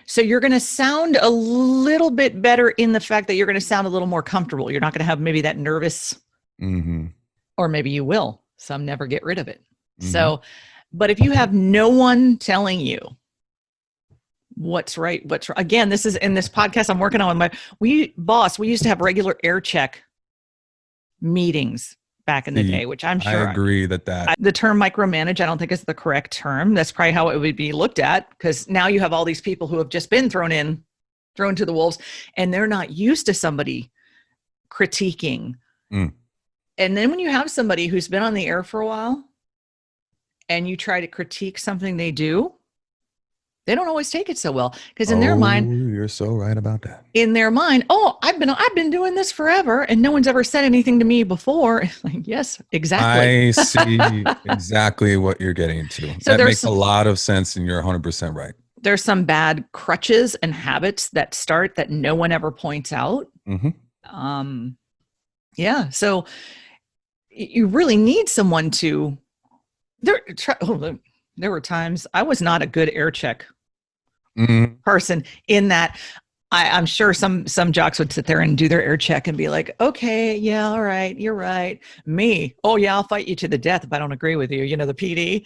So you're going to sound a little bit better in the fact that you're going to sound a little more comfortable. You're not going to have maybe that nervous, Mm-hmm. or maybe you will. Some never get rid of it. Mm-hmm. So, but if you have no one telling you what's right, again, this is in this podcast I'm working on we used to have regular air check meetings back in the day, which I'm sure I agree that the term micromanage, I don't think is the correct term. That's probably how it would be looked at, because now you have all these people who have just been thrown to the wolves, and they're not used to somebody critiquing. Mm. And then when you have somebody who's been on the air for a while and you try to critique something they do, they don't always take it so well, because in their mind, you're so right about that. I've been doing this forever and no one's ever said anything to me before. Like, yes, exactly. I see exactly what you're getting to. So that makes a lot of sense, and you're 100% right. There's some bad crutches and habits that no one ever points out. Mm-hmm. Yeah. So you really need someone to. There were times I was not a good air check person, in that I'm sure some jocks would sit there and do their air check and be like, okay, yeah, all right, you're right. Me, oh yeah, I'll fight you to the death if I don't agree with you. You know, the PD.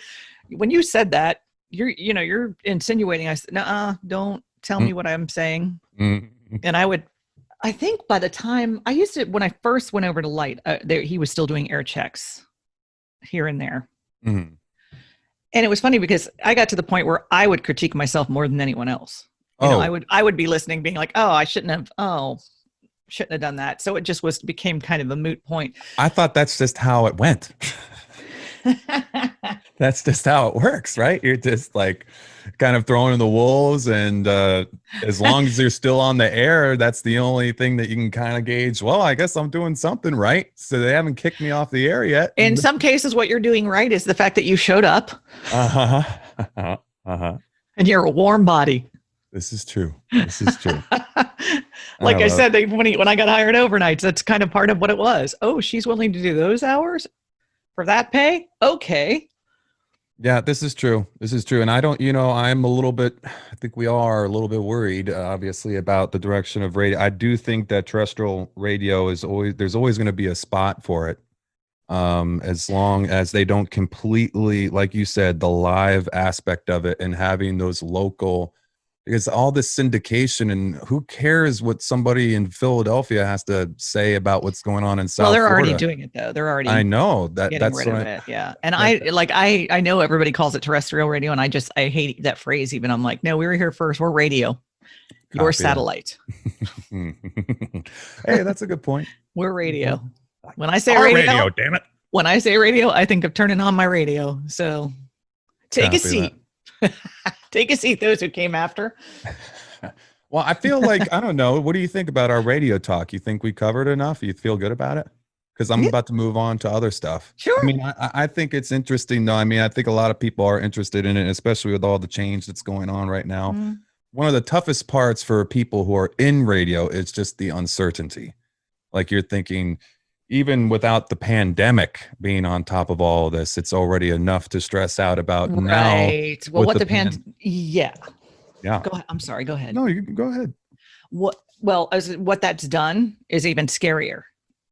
When you said that, you're insinuating. I said, nuh-uh, don't tell me what I'm saying. And I think by the time when I first went over to Light, he was still doing air checks here and there. Mm-hmm. And it was funny because I got to the point where I would critique myself more than anyone else. You know, I would be listening, being like, oh, I shouldn't have done that. So it just became kind of a moot point. I thought that's just how it went. That's just how it works, right? You're just like kind of throwing in the wolves, and as long as you're still on the air, that's the only thing that you can kind of gauge. Well, I guess I'm doing something right. So they haven't kicked me off the air yet. In some cases, what you're doing right is the fact that you showed up. And you're a warm body. This is true. Like I said, when I got hired overnights, that's kind of part of what it was. Oh, she's willing to do those hours for that pay? Okay. Yeah, this is true. And I don't, I'm a little bit, I think we all are a little bit worried, obviously, about the direction of radio. I do think that terrestrial radio there's always going to be a spot for it. As long as they don't completely, like you said, the live aspect of it, and having those local, because all this syndication, and who cares what somebody in Philadelphia has to say about what's going on in South Florida. Well, they're already doing it though. They're already. I know that's rid of it. Yeah. And I know everybody calls it terrestrial radio, and I hate that phrase even. I'm like, no, we were here first. We're radio. You're satellite. Hey, that's a good point. We're radio. When I say radio, damn it. When I say radio, I think of turning on my radio. So take a seat. Take a seat, those who came after. Well, I feel like, I don't know. What do you think about our radio talk? You think we covered enough? You feel good about it? Because I'm about to move on to other stuff. Sure. I mean, I think it's interesting, though. I mean, I think a lot of people are interested in it, especially with all the change that's going on right now. one of the toughest parts for people who are in radio is just the uncertainty. Like you're thinking, even without the pandemic being on top of all of this, it's already enough to stress out about now. Right. Well, what yeah. Yeah. Go ahead. I'm sorry. Go ahead. No, you can go ahead. What that's done is even scarier.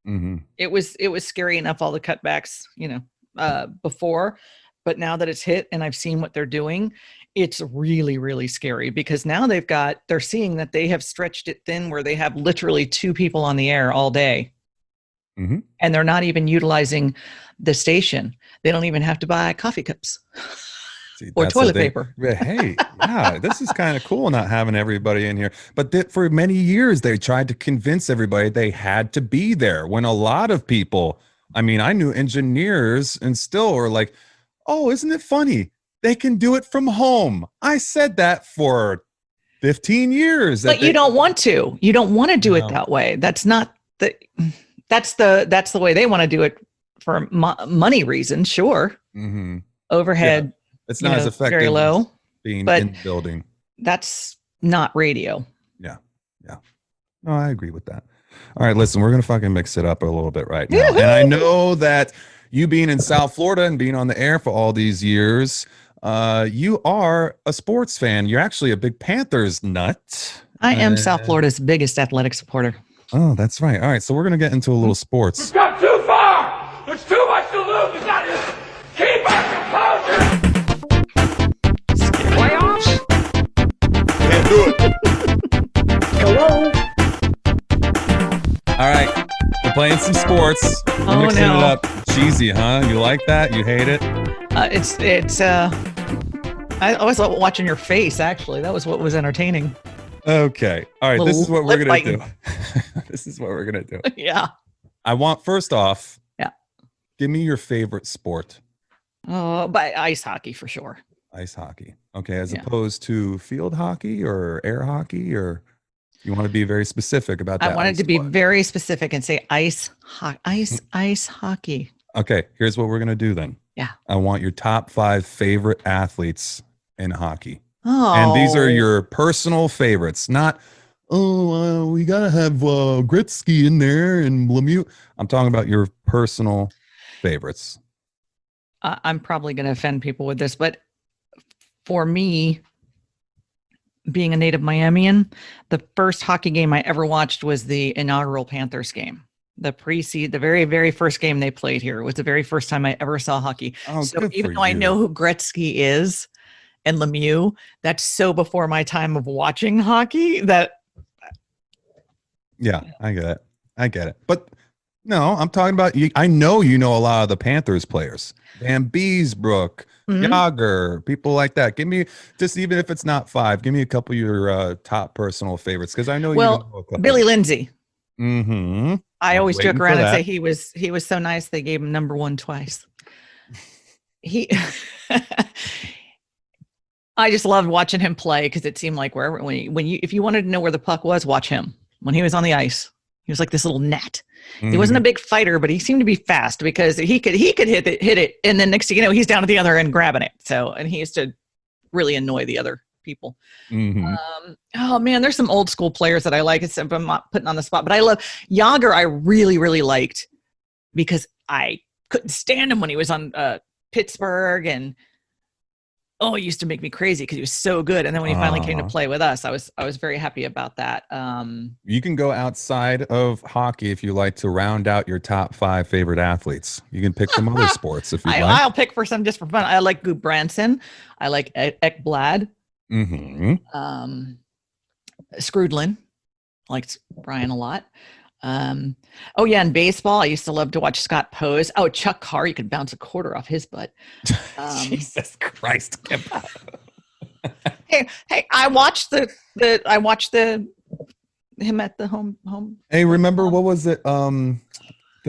Mm-hmm. It was scary enough, all the cutbacks, before, but now that it's hit and I've seen what they're doing, it's really, really scary because now they're seeing that they have stretched it thin where they have literally 2 people on the air all day. Mm-hmm. And they're not even utilizing the station. They don't even have to buy coffee cups. See, or toilet paper. Hey, yeah, this is kind of cool not having everybody in here. But for many years, they tried to convince everybody they had to be there when a lot of people, I mean, I knew engineers and still were like, oh, isn't it funny? They can do it from home. I said that for 15 years. But you don't want to. You don't want to do it that way. That's not that's the way they want to do it for money reasons. Sure. Mm-hmm. Overhead. Yeah. It's not as effective very low, as being but in the building. That's not radio. Yeah. No, I agree with that. All right, listen, we're going to fucking mix it up a little bit right now. And I know that you being in South Florida and being on the air for all these years, you are a sports fan. You're actually a big Panthers nut. I am South Florida's biggest athletic supporter. Oh, that's right. All right, so we're going to get into a little sports. We've got too far. There's too much to lose. We've got to keep our composure. Playoffs? Can't do it. Hello? All right, we're playing some sports. We're mixing it up. Cheesy, huh? You like that? You hate it? I always love watching your face, actually. That was what was entertaining. Okay. All right, this is what we're going to do. This is what we're going to do. Yeah. I want, first off, yeah, give me your favorite sport. Oh, but ice hockey for sure. Ice hockey. Okay, as opposed to field hockey or air hockey, or you want to be very specific about that? I wanted to be very specific and say ice hockey. Okay, here's what we're going to do then. Yeah. I want your top 5 favorite athletes in hockey. Oh. And these are your personal favorites, not, we got to have Gretzky in there and Lemieux. I'm talking about your personal favorites. I'm probably going to offend people with this, but for me, being a native Miamian, the first hockey game I ever watched was the inaugural Panthers game. The very, very first game they played here. It was the very first time I ever saw hockey. Oh, so even though I know who Gretzky is and Lemieux, that's so before my time of watching hockey that. Yeah, I get it. But no, I'm talking about you. I know you know a lot of the Panthers players. Van Beesbrook, Yager, people like that. Give me, just even if it's not 5, give me a couple of your top personal favorites, because I know you know a couple. Billy Lindsay. Mm-hmm. I always joke around and say he was so nice they gave him number 1 twice. I just loved watching him play because it seemed like if you wanted to know where the puck was, watch him when he was on the ice. He was like this little gnat. Mm-hmm. He wasn't a big fighter, but he seemed to be fast because he could hit it, and then next thing you know, he's down at the other end grabbing it. And he used to really annoy the other people. Mm-hmm. Oh man, there's some old school players that I like. I'm not putting on the spot, but I love Yager. I really, really liked because I couldn't stand him when he was on Pittsburgh, and it used to make me crazy because he was so good. And then when he finally came to play with us, I was very happy about that. You can go outside of hockey if you like to round out your top 5 favorite athletes. You can pick some other sports if you like. I'll pick for some just for fun. I like Goop Branson. I like Ekblad. Mm-hmm. Scroodlin. I liked Brian a lot. In baseball, I used to love to watch Scott Pose. Oh, Chuck Carr, you could bounce a quarter off his butt. Jesus Christ. hey, I watched him at the home. Hey, remember what was it? The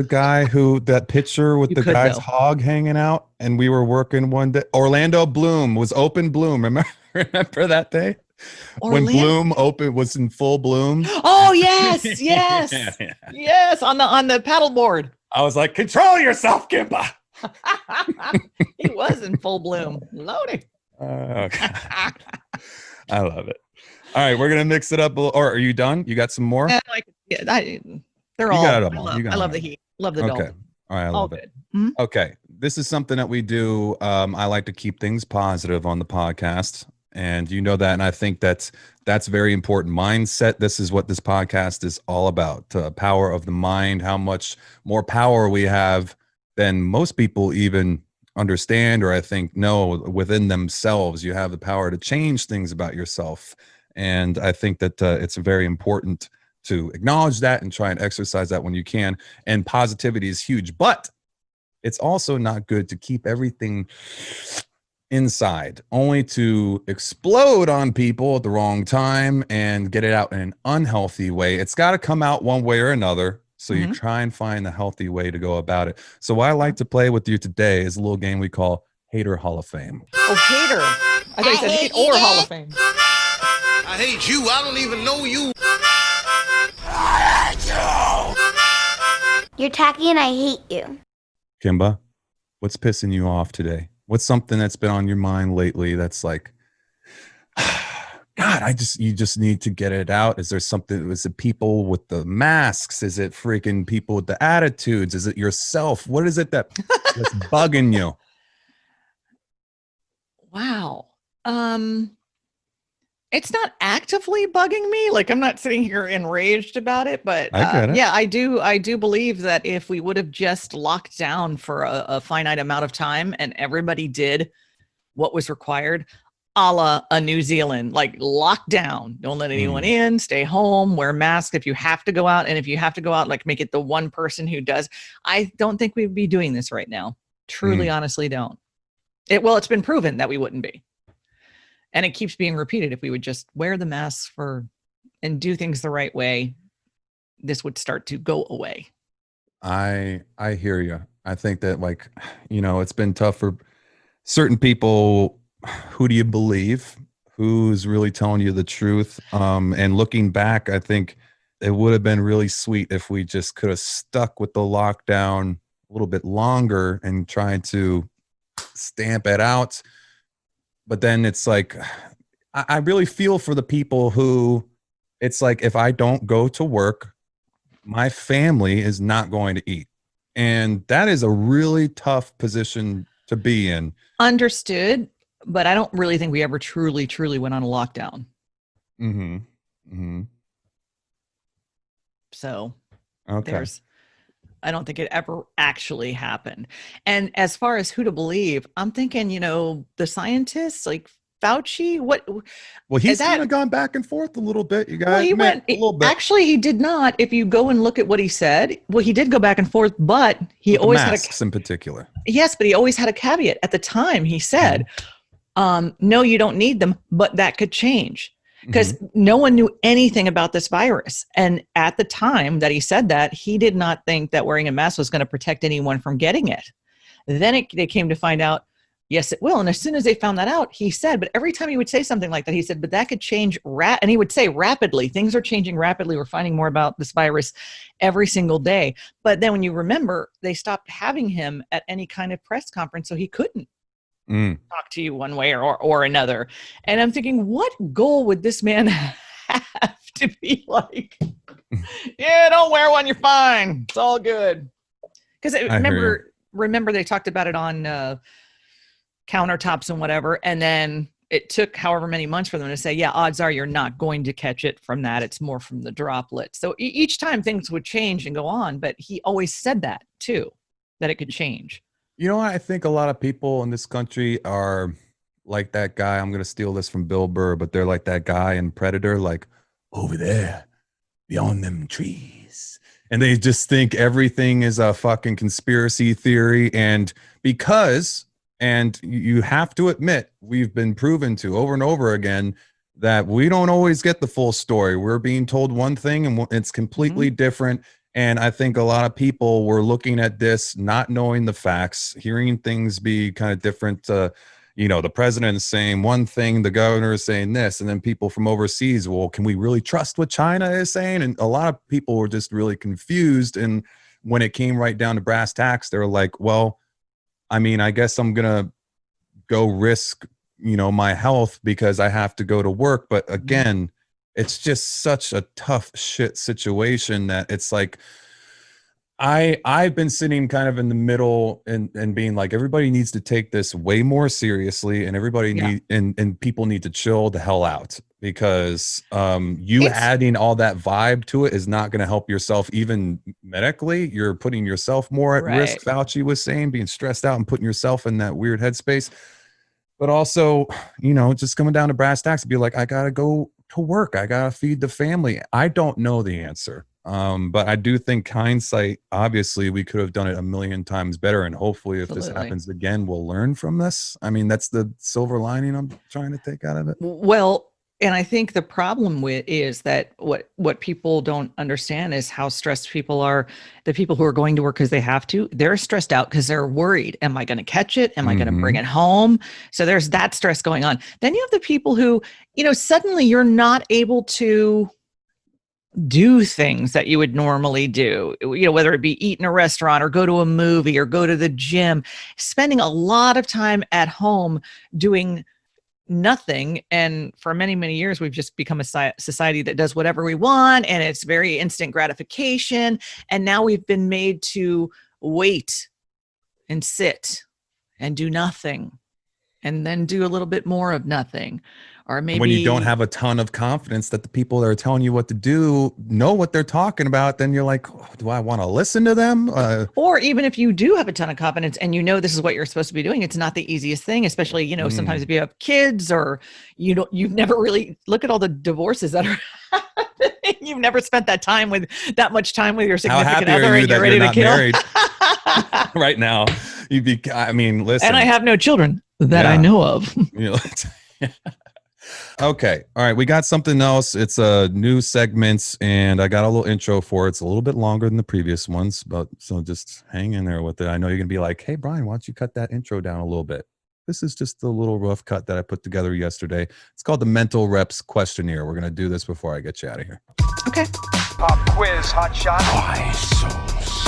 guy that picture with the guy's hog hanging out, and we were working one day. Orlando Bloom was open bloom. Remember that day? When Bloom was in full bloom. Oh yes, yes, yes, on the paddleboard. I was like, control yourself, Kimba. He was in full bloom. Loaded. Okay. I love it. All right, we're gonna mix it up. Or are you done? You got some more? They're You all. got them all. You got I love them the all. heat. Love the Okay. dog. All right, I All love it. good. Mhm. Okay, this is something that we do. I like to keep things positive on the podcast, and you know that, and I think that's very important. Mindset. This is what this podcast is all about. Power of the mind. How much more power we have than most people even understand, or I think know within themselves. You have the power to change things about yourself, and I think that it's very important to acknowledge that and try and exercise that when you can. And positivity is huge, but it's also not good to keep everything inside, only to explode on people at the wrong time and get it out in an unhealthy way. It's got to come out one way or another. So you try and find the healthy way to go about it. So what I like to play with you today is a little game we call Hater Hall of Fame. Oh, hater. I thought you said hate or Hall of Fame. I hate you. I don't even know you. You're tacky and I hate you. Kimba, what's pissing you off today? What's something that's been on your mind lately that's like, God, you just need to get it out? Is there something? Is it people with the masks? Is it freaking people with the attitudes? Is it yourself? What is it that's bugging you? Wow. It's not actively bugging me. Like, I'm not sitting here enraged about it, but I get it. yeah, I do believe that if we would have just locked down for a finite amount of time and everybody did what was required, a la a New Zealand, like lock down, don't let anyone in, stay home, wear masks if you have to go out. And if you have to go out, like make it the one person who does. I don't think we'd be doing this right now. Truly, honestly don't. It's been proven that we wouldn't be. And it keeps being repeated. If we would just wear the masks and do things the right way, this would start to go away. I hear you. I think that, like, it's been tough for certain people. Who do you believe? Who's really telling you the truth? And looking back, I think it would have been really sweet if we just could have stuck with the lockdown a little bit longer and tried to stamp it out. But then it's like, I really feel for the people who, it's like, if I don't go to work, my family is not going to eat. And that is a really tough position to be in. Understood. But I don't really think we ever truly, truly went on a lockdown. So okay. I don't think it ever actually happened. And as far as who to believe, I'm thinking, the scientists like Fauci, Well, he's kind of gone back and forth a little bit. You guys, well, he went a little bit. Actually, he did not. If you go and look at what he said, well, he did go back and forth, but he With always masks in particular. Yes, but he always had a caveat. At the time, he said, no, you don't need them, but that could change. Because no one knew anything about this virus. And at the time that he said that, he did not think that wearing a mask was going to protect anyone from getting it. Then they came to find out, yes, it will. And as soon as they found that out, he said, but every time he would say something like that, he said, but that could change. And he would say rapidly, things are changing rapidly. We're finding more about this virus every single day. But then when you remember, they stopped having him at any kind of press conference, so he couldn't talk to you one way or another. And I'm thinking, what goal would this man have to be like, yeah, don't wear one, you're fine, it's all good? Because remember they talked about it on countertops and whatever, and then it took however many months for them to say, yeah, odds are you're not going to catch it from that, it's more from the droplets. So each time things would change and go on, but he always said that too, that it could change. You know what? I think a lot of people in this country are like that guy. I'm going to steal this from Bill Burr, but they're like that guy in Predator, like over there beyond them trees. And they just think everything is a fucking conspiracy theory. And you have to admit, we've been proven to over and over again that we don't always get the full story. We're being told one thing and it's completely different. And I think a lot of people were looking at this, not knowing the facts, hearing things be kind of different. The president is saying one thing, the governor is saying this, and then people from overseas, well, can we really trust what China is saying? And a lot of people were just really confused. And when it came right down to brass tacks, they were like, well, I mean, I guess I'm going to go risk, my health because I have to go to work. But again, it's just such a tough shit situation that it's like, I've been sitting kind of in the middle and being like, everybody needs to take this way more seriously, and everybody and people need to chill the hell out, because adding all that vibe to it is not going to help yourself. Even medically, you're putting yourself more at risk. Fauci was saying, being stressed out and putting yourself in that weird headspace. But also, just coming down to brass tacks, be like, I gotta go to work, I gotta feed the family. I don't know the answer. But I do think hindsight, obviously, we could have done it a million times better. And hopefully if this happens again, we'll learn from this. I mean, that's the silver lining I'm trying to take out of it. Well, and I think the problem is that what people don't understand is how stressed people are. The people who are going to work because they have to, they're stressed out because they're worried. Am I going to catch it? Am I going to bring it home? So there's that stress going on. Then you have the people who, suddenly you're not able to do things that you would normally do, whether it be eat in a restaurant or go to a movie or go to the gym, spending a lot of time at home doing nothing. And for many, many years, we've just become a society that does whatever we want, and it's very instant gratification. And now we've been made to wait and sit and do nothing, and then do a little bit more of nothing. Or maybe when you don't have a ton of confidence that the people that are telling you what to do know what they're talking about, then you're like, oh, do I want to listen to them? Or even if you do have a ton of confidence and this is what you're supposed to be doing, it's not the easiest thing, especially, sometimes if you have kids or you've never really look at all the divorces that are happening. You've never spent that much time with your significant other, and you're ready to kill. Married right now. Listen. And I have no children that I know of. Okay. All right. We got something else. It's a new segment, and I got a little intro for it. It's a little bit longer than the previous ones, so just hang in there with it. I know you're going to be like, hey, Brian, why don't you cut that intro down a little bit? This is just a little rough cut that I put together yesterday. It's called the Mental Reps Questionnaire. We're going to do this before I get you out of here. Okay. Pop quiz, hot shot. Why so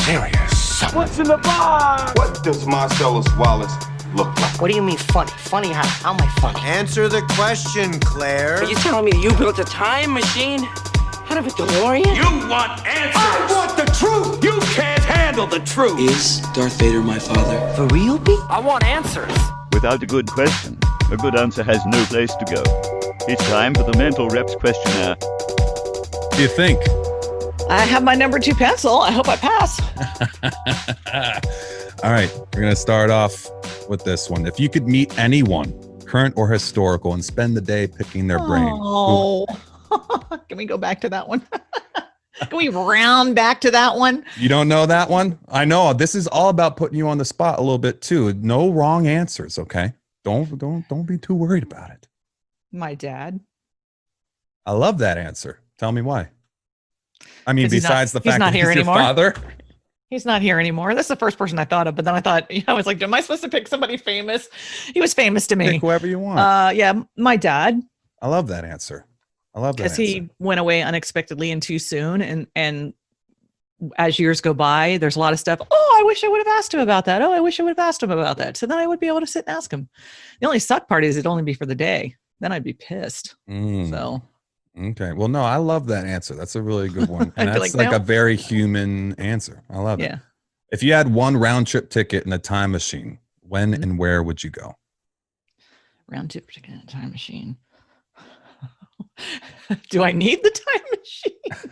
serious? What's in the box? What does Marcellus Wallace look like? What do you mean funny? Funny how? How am I funny? Answer the question, Claire. Are you telling me that you built a time machine out of a DeLorean? You want answers! I want the truth! You can't handle the truth! Is Darth Vader my father? For real, B? I want answers. Without a good question, a good answer has no place to go. It's time for the Mental Reps Questionnaire. What do you think? I have my number 2 pencil. I hope I pass. All right, we're going to start off with this one. If you could meet anyone, current or historical, and spend the day picking their brain. Oh, can we go back to that one? Can we round back to that one? You don't know that one? I know. This is all about putting you on the spot a little bit too. No wrong answers, okay? Don't be too worried about it. My dad. I love that answer. Tell me why. I mean, besides the fact that he's your father. He's not here anymore. That's the first person I thought of. But then I thought, I was like, am I supposed to pick somebody famous? He was famous to me. Pick whoever you want. Yeah, my dad. I love that answer. I love that because he went away unexpectedly and too soon. And as years go by, there's a lot of stuff. Oh, I wish I would have asked him about that. Oh, I wish I would have asked him about that. So then I would be able to sit and ask him. The only suck part is it'd only be for the day. Then I'd be pissed. So. Okay. Well, no, I love that answer. That's a really good one. And that's like a very human answer. I love it. If you had one round trip ticket in a time machine, when and where would you go? Round trip ticket in a time machine. Do I need the time machine?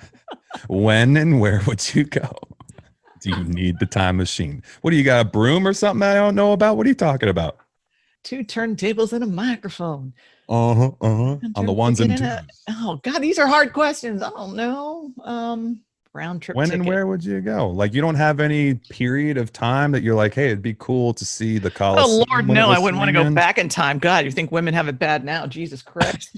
When and where would you go? Do you need the time machine? What do you got, a broom or something I don't know about? What are you talking about? 2 turntables and a microphone. On the ones and twos. Oh God, these are hard questions. I don't know. Round trip when ticket. And where would you go? Like, you don't have any period of time that you're like, hey, it'd be cool to see the Coliseum. Oh Lord, no, I wouldn't want to go back in time. God, you think women have it bad now? Jesus Christ.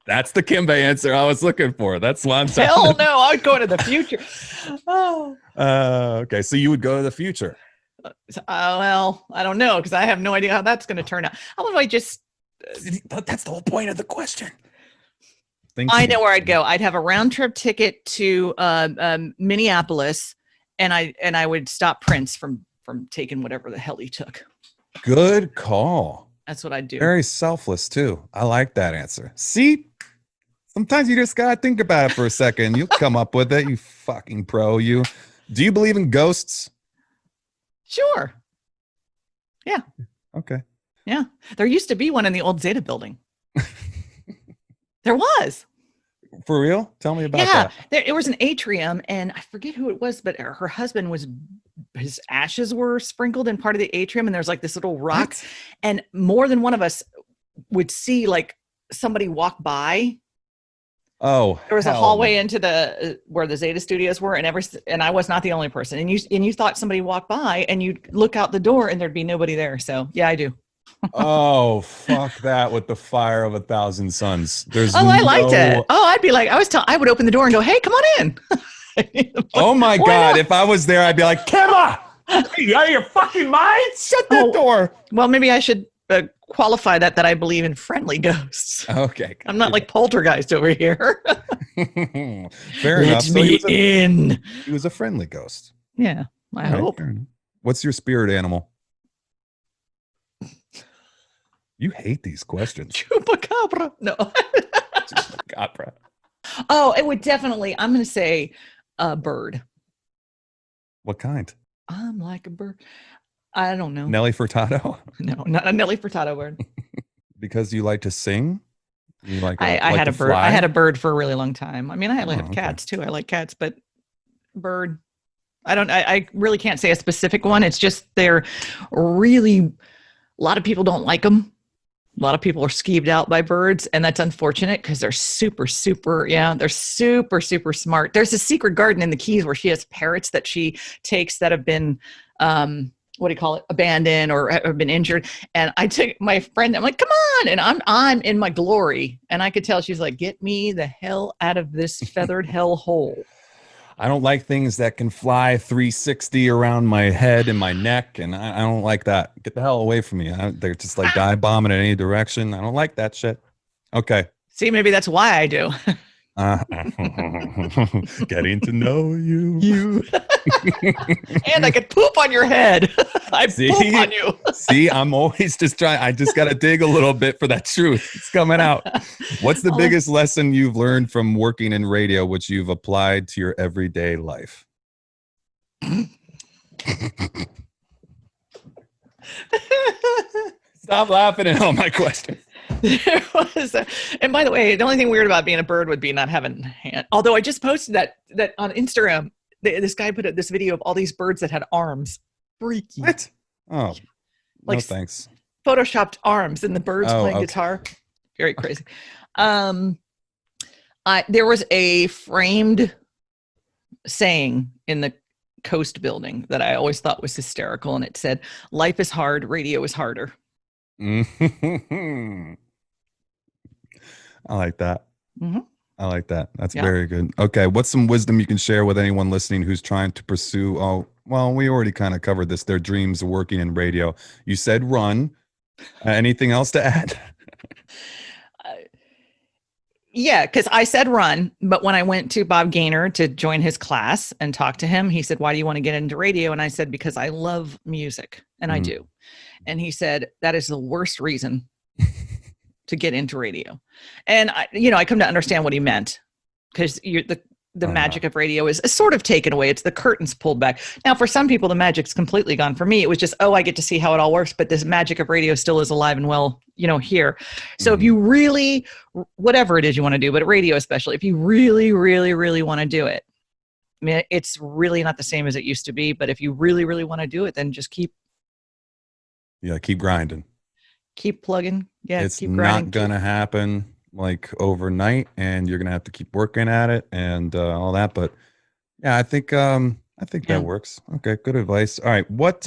That's the Kimba answer I was looking for. That's what I'm saying. Hell no, I would go into the future. Oh. Okay, so you would go to the future. Well, I don't know, because I have no idea how that's going to turn out. How would I just? That's the whole point of the question. I know where I'd go. I'd have a round trip ticket to Minneapolis, and I would stop Prince from taking whatever the hell he took. Good call. That's what I'd do. Very selfless too. I like that answer. See, sometimes you just gotta think about it for a second. You'll come up with it. You fucking pro. You. Do you believe in ghosts? Sure. Yeah. Okay. Yeah. There used to be one in the old Zeta building. There was. For real? Tell me about that. It was an atrium, and I forget who it was, but her husband his ashes were sprinkled in part of the atrium, and there's like this little rock, and more than one of us would see like somebody walk by. Oh, there was a hallway into the where the Zeta studios were, and I was not the only person, and you thought somebody walked by, and you'd look out the door, and there'd be nobody there. So yeah, I do. Oh, fuck that with the fire of 1,000 suns. I liked it. Oh, I'd be like, I would open the door and go, hey, come on in. Oh my God. If I was there, I'd be like, Kimba, you out of your fucking mind? Shut that door. Well, maybe I should qualify that I believe in friendly ghosts. Okay. I'm not like poltergeist over here. Fair enough. So he was a friendly ghost. Yeah, I hope. What's your spirit animal? You hate these questions. Chupacabra. No. Chupacabra. Oh, it would definitely. I'm going to say a bird. What kind? I'm like a bird. I don't know. Nelly Furtado? No, not a Nelly Furtado bird. Because you like to sing? You like? I had a bird. I had a bird for a really long time. I mean, I have cats too. I like cats, but bird. I really can't say a specific one. It's just they're really. A lot of people don't like them. A lot of people are skeeved out by birds, and that's unfortunate because they're super smart. There's a secret garden in the Keys where she has parrots that she takes that have been, abandoned or have been injured. And I took my friend, I'm like, come on. And I'm in my glory. And I could tell she's like, get me the hell out of this feathered hell hole. I don't like things that can fly 360 around my head and my neck, and I don't like that. Get the hell away from me. They're just like dive bombing in any direction. I don't like that shit. Okay. See, maybe that's why I do. Getting to know you. And I could poop on your head. Poop on you. See, I'm always just trying. I just got to dig a little bit for that truth. It's coming out. What's the biggest lesson you've learned from working in radio, which you've applied to your everyday life? Stop laughing at all my questions. There was, and by the way, the only thing weird about being a bird would be not having hand. Although I just posted that on Instagram, this guy put up this video of all these birds that had arms. Freaky. What? Oh, like no thanks. Photoshopped arms and the birds playing guitar. Very crazy. There was a framed saying in the Coast building that I always thought was hysterical, and it said, "Life is hard, radio is harder." I like that. Mm-hmm. I like that. That's very good. Okay. What's some wisdom you can share with anyone listening who's trying to pursue, we already kind of covered this, their dreams of working in radio. You said run. Anything else to add? Yeah, because I said run, but when I went to Bob Gaynor to join his class and talk to him, he said, why do you want to get into radio? And I said, because I love music, and I do. And he said, that is the worst reason to get into radio. And I come to understand what he meant, because the magic of radio is sort of taken away. It's the curtains pulled back. Now, for some people, the magic's completely gone. For me, it was just, I get to see how it all works, but this magic of radio still is alive and well, here. So if you really, whatever it is you want to do, but radio especially, if you really, really, really want to do it, I mean, it's really not the same as it used to be, but if you really, really want to do it, then just keep grinding. Keep plugging. Yeah, it's keep grinding. Not going to happen like overnight, and you're going to have to keep working at it and all that. But yeah, I think that works. Okay, good advice. All right, what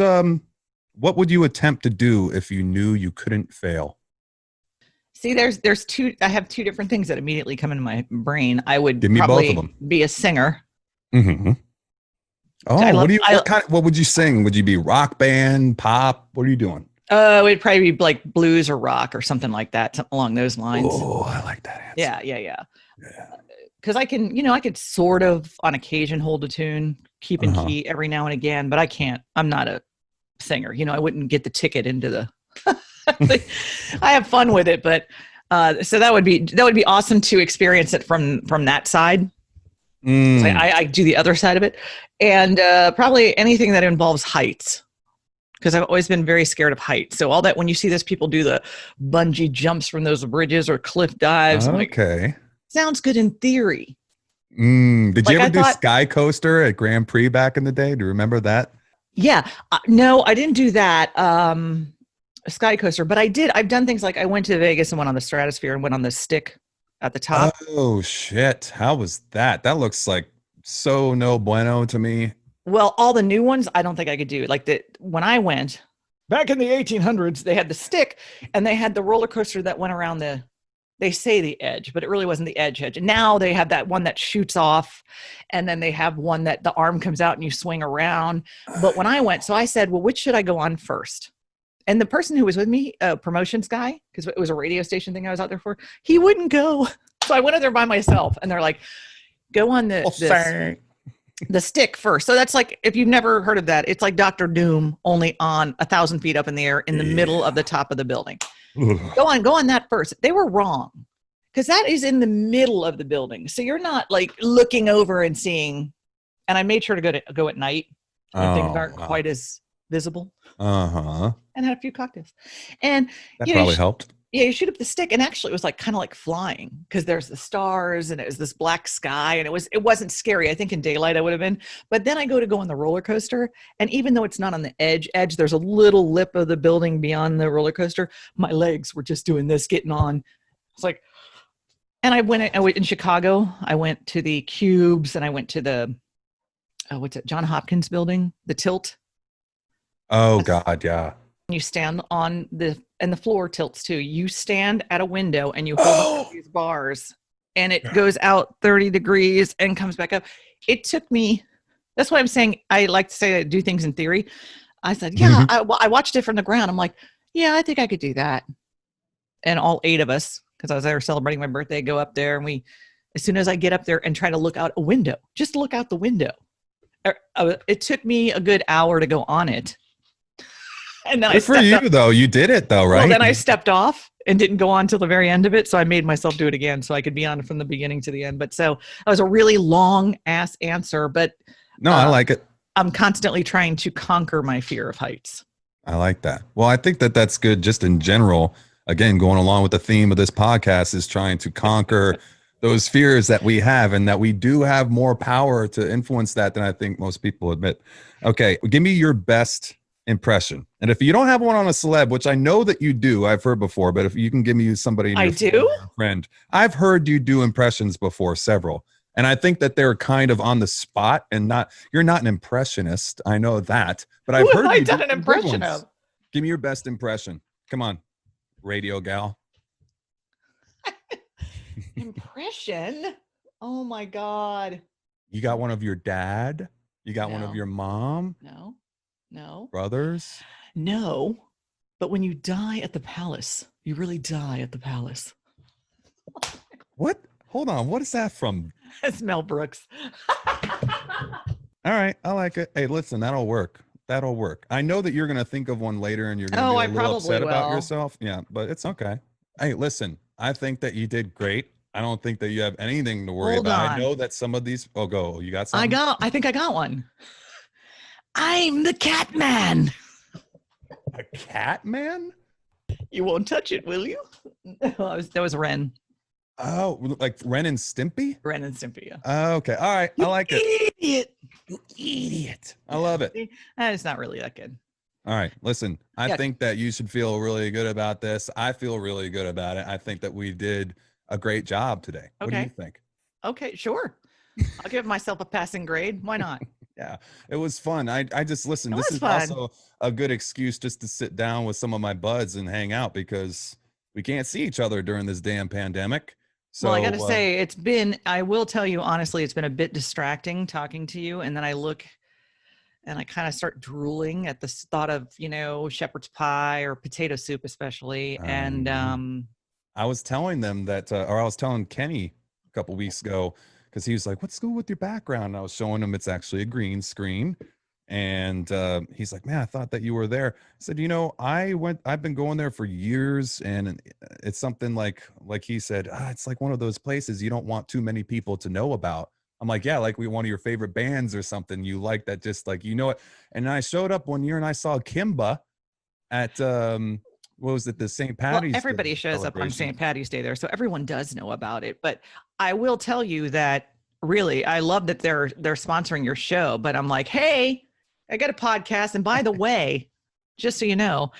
would you attempt to do if you knew you couldn't fail? See, there's two. I have two different things that immediately come into my brain. I would Give me probably both of them. Be a singer. Mm-hmm. Oh, what would you sing? Would you be rock band, pop? What are you doing? It would probably be like blues or rock or something like that, something along those lines. Oh, I like that answer. Yeah. Because I can, I could sort of on occasion hold a tune, keep in key every now and again, but I can't. I'm not a singer. I wouldn't get the ticket into the I have fun with it, but so that would be awesome to experience it from that side. I do the other side of it, and probably anything that involves heights, because I've always been very scared of heights. So all that, when you see those people do the bungee jumps from those bridges or cliff dives, I'm like, sounds good in theory. Did you ever do Sky Coaster at Grand Prix back in the day? Do you remember that? Yeah. No, I didn't do that. A Sky Coaster, but I've done things like I went to Vegas and went on the Stratosphere and went on the stick at the top. Oh shit. How was that? That looks like so no bueno to me. Well, all the new ones, I don't think I could do. Like when I went back in the 1800s, they had the stick and they had the roller coaster that went around they say the edge, but it really wasn't the edge. And now they have that one that shoots off, and then they have one that the arm comes out and you swing around. But when I went, so I said, well, which should I go on first? And the person who was with me, a promotions guy, because it was a radio station thing I was out there for, he wouldn't go. So I went out there by myself, and they're like, go on the stick first. So that's like, if you've never heard of that, it's like Dr. Doom, only on 1,000 feet up in the air in the middle of the top of the building. Go on that first. They were wrong, because that is in the middle of the building. So you're not like looking over and seeing. And I made sure to go at night when things aren't quite as visible. And had a few cocktails. And that probably helped. Yeah, you shoot up the stick, and actually it was like kind of like flying, because there's the stars and it was this black sky, and it wasn't scary. I think in daylight I would have been. But then I go on the roller coaster, and even though it's not on the edge, there's a little lip of the building beyond the roller coaster. My legs were just doing this, getting on. It's like, and I went in Chicago. I went to the Cubes, and I went to the John Hopkins building, the Tilt. Oh God, yeah. You stand on the floor tilts too. You stand at a window and you hold up these bars, and it goes out 30 degrees and comes back up. It took me, that's why I'm saying I like to say I do things in theory. I said, yeah, I watched it from the ground. I'm like, yeah, I think I could do that. And all 8 of us, because I was there celebrating my birthday, go up there, and as soon as I get up there and try to look out a window, just look out the window. It took me a good hour to go on it. And then good for you, though. You did it, though, right? Well, then I stepped off and didn't go on till the very end of it. So I made myself do it again so I could be on from the beginning to the end. But so that was a really long ass answer. But no, I like it. I'm constantly trying to conquer my fear of heights. I like that. Well, I think that's good just in general. Again, going along with the theme of this podcast is trying to conquer those fears that we have, and that we do have more power to influence that than I think most people admit. Okay, give me your best impression. And if you don't have one on a celeb, which I know that you do, I've heard before, but if you can give me somebody, friend, I've heard you do impressions before, several, and I think that they're kind of on the spot, and you're not an impressionist. I know that, but I've heard you done an impression of. Give me your best impression. Come on, radio gal. Impression? Oh my God. You got one of your dad? You got one of your mom? No. Brothers? No. But when you die at the palace, you really die at the palace. What? Hold on. What is that from? It's Mel Brooks. All right. I like it. Hey, listen, that'll work. I know that you're going to think of one later and you're going to be a little upset about yourself. Yeah, but it's okay. Hey, listen, I think that you did great. I don't think that you have anything to worry about. I know that some of these, you got something? I think I got one. I'm the cat man. A cat man? You won't touch it, will you? That was Ren. Oh, like Ren and Stimpy? Ren and Stimpy, yeah. Oh, okay. All right. I like it. You idiot. I love it. It's not really that good. All right. Listen, I think that you should feel really good about this. I feel really good about it. I think that we did a great job today. Okay. What do you think? Okay, sure. I'll give myself a passing grade. Why not? Yeah, it was fun. I just listened. This is fun. Also a good excuse just to sit down with some of my buds and hang out, because we can't see each other during this damn pandemic. So, well, I got to say, I will tell you honestly, it's been a bit distracting talking to you. And then I look and I kind of start drooling at the thought of, shepherd's pie or potato soup, especially. And I was telling them that, or I was telling Kenny a couple weeks ago, because he was like, what's good with your background? And I was showing him it's actually a green screen. And he's like, man, I thought that you were there. I said, I've been going there for years, and it's something like he said, it's like one of those places you don't want too many people to know about. I'm like, yeah, like one of your favorite bands or something you like that, just like, it. And I showed up one year and I saw Kimba at what was it, the St. Patty's Day everybody shows up on St. Patty's Day there, so everyone does know about it. But I will tell you that really, I love that they're sponsoring your show, but I'm like, hey, I got a podcast. And by the way, just so you know,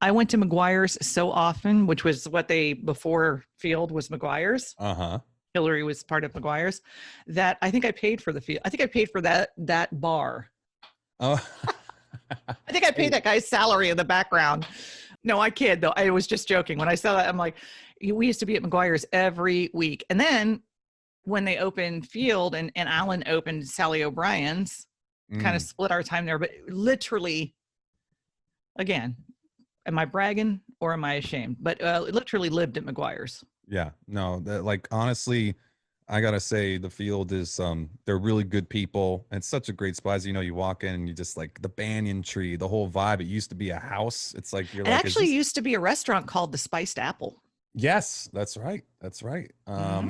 I went to McGuire's so often, which was what before Field was McGuire's. Hillary was part of McGuire's, that I think I paid for the Field. I think I paid for that bar. Oh, I think I paid that guy's salary in the background. No, I kid though. I was just joking. When I saw that, I'm like, we used to be at McGuire's every week. And then when they opened Field and Alan opened Sally O'Brien's, kind of split our time there. But literally, again, am I bragging or am I ashamed? But literally lived at McGuire's. Yeah, no, honestly, I gotta say the Field is they're really good people, and it's such a great spot. As you walk in and you just like the banyan tree, the whole vibe. It used to be a house. It's like it actually used to be a restaurant called the Spiced Apple. Yes, that's right. That's right.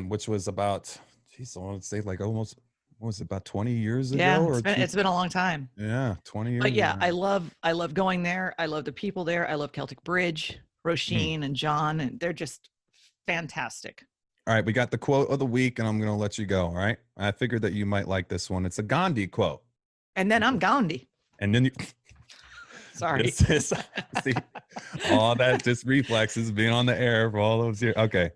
Which was about, I want to say like almost, what was it, about 20 years ago? Yeah, it's been a long time. Yeah, 20 years. But yeah, I love going there. I love the people there. I love Celtic Bridge, Roisin and John, and they're just fantastic. All right, we got the quote of the week, and I'm going to let you go. All right, I figured that you might like this one. It's a Gandhi quote. And then I'm Gandhi. And then you. Sorry. See, all that just reflexes being on the air for all those years. Okay.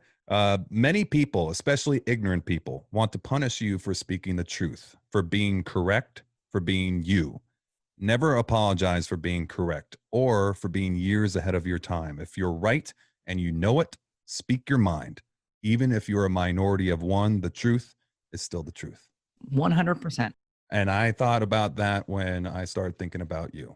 Many people, especially ignorant people, want to punish you for speaking the truth, for being correct, for being you. Never apologize for being correct or for being years ahead of your time. If you're right and you know it, speak your mind. Even if you're a minority of one, the truth is still the truth. 100%. And I thought about that when I started thinking about you.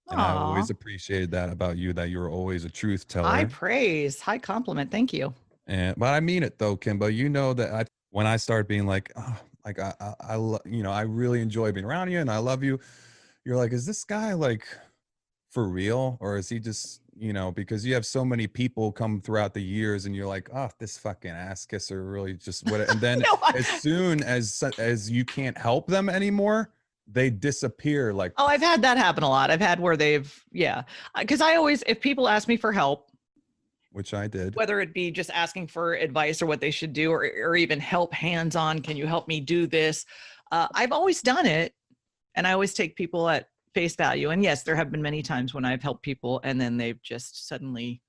And I always appreciated that about you, that you're always a truth teller. High praise, high compliment. Thank you. But I mean it though, Kimba. You know that when I started being like, I really enjoy being around you and I love you. You're like, is this guy like for real, or is he just, because you have so many people come throughout the years, and you're like, oh, this fucking ass kisser really just what? And then as soon as you can't help them anymore, they disappear. Like, oh, I've had that happen a lot. I've had where because I always, if people ask me for help, which I did, whether it be just asking for advice or what they should do, or even help hands-on, can you help me do this? I've always done it, and I always take people at face value. And yes, there have been many times when I've helped people and then they've just suddenly,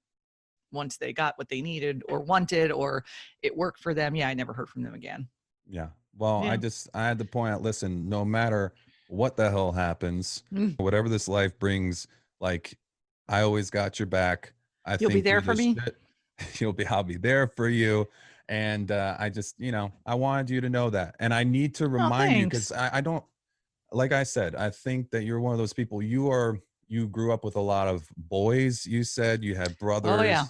once they got what they needed or wanted, or it worked for them, I never heard from them again. Yeah. Well, I had to point out, listen, no matter what the hell happens, whatever this life brings, like, I always got your back. You'll be there for me. I'll be there for you. And I just, I wanted you to know that. And I need to remind you, because I don't, like I said, I think that you're one of those people. You grew up with a lot of boys. You said you had brothers. Oh yeah.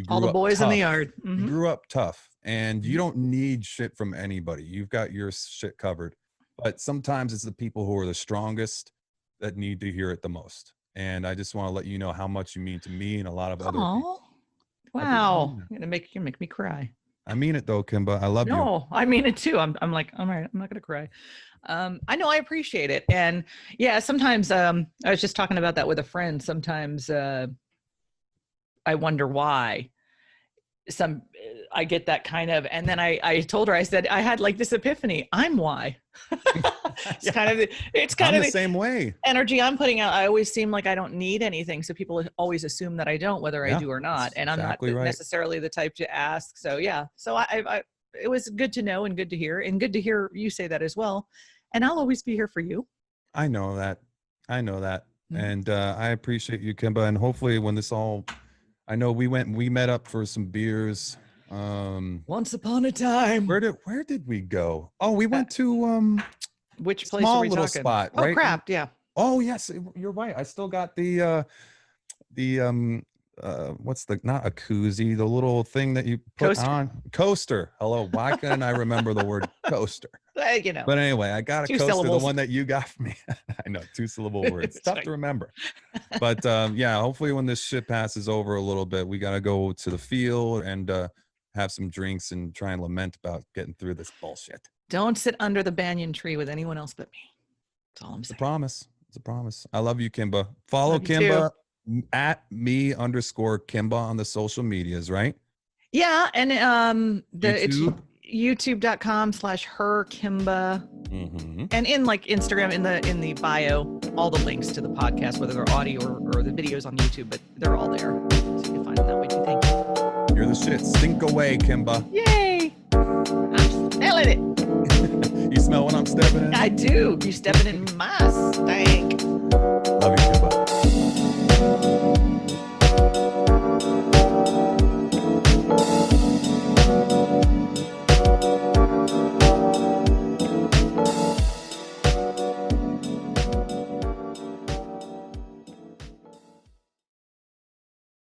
All the boys in the yard. Mm-hmm. You grew up tough, and you don't need shit from anybody. You've got your shit covered. But sometimes it's the people who are the strongest that need to hear it the most. And I just want to let you know how much you mean to me and a lot of other people. Wow. You're gonna make me cry. I mean it though, Kimba. I love you. No, I mean it too. I'm like, all right, I'm not gonna cry. I know, I appreciate it. And yeah, sometimes I was just talking about that with a friend. Sometimes I wonder why I get that kind of, and then I told her, I said, I had like this epiphany. I'm why. It's kind of the same way. Energy I'm putting out. I always seem like I don't need anything. So people always assume that I don't, whether I do or not. And I'm not necessarily the type to ask. So yeah. So I it was good to know and good to hear, and good to hear you say that as well. And I'll always be here for you. I know that. Mm-hmm. And I appreciate you, Kimba. And hopefully when this all, I know we met up for some beers. Once upon a time. Where did we go? Oh, we went to which place are we talking? Spot, right? Oh, Craft, yeah. Oh, yes, you're right. I still got the what's not a koozie, the little thing that you put on coaster. Hello, why can't I remember the word coaster? But anyway, I got a Two coaster, syllables. the one that you got for me. I know, 2-syllable words. It's Tough right. to remember. But yeah, hopefully when this shit passes over a little bit, we got to go to the field and have some drinks and try and lament about getting through this bullshit. Don't sit under the banyan tree with anyone else but me. That's all I'm It's a saying. promise. It's a promise. I love you, Kimba. Follow Love you Kimba at me_Kimba on the social medias, right? Yeah, and it's YouTube? youtube.com/her Kimba. Mm-hmm. And in like Instagram, in the bio, all the links to the podcast, whether they're audio or the videos on YouTube, but they're all there. So you can find them that way too. Thank you. You're the shit. Stink away, Kimba. Yay! I'm smelling it. You smell when I'm stepping in? I do. You stepping in my stank. Love you,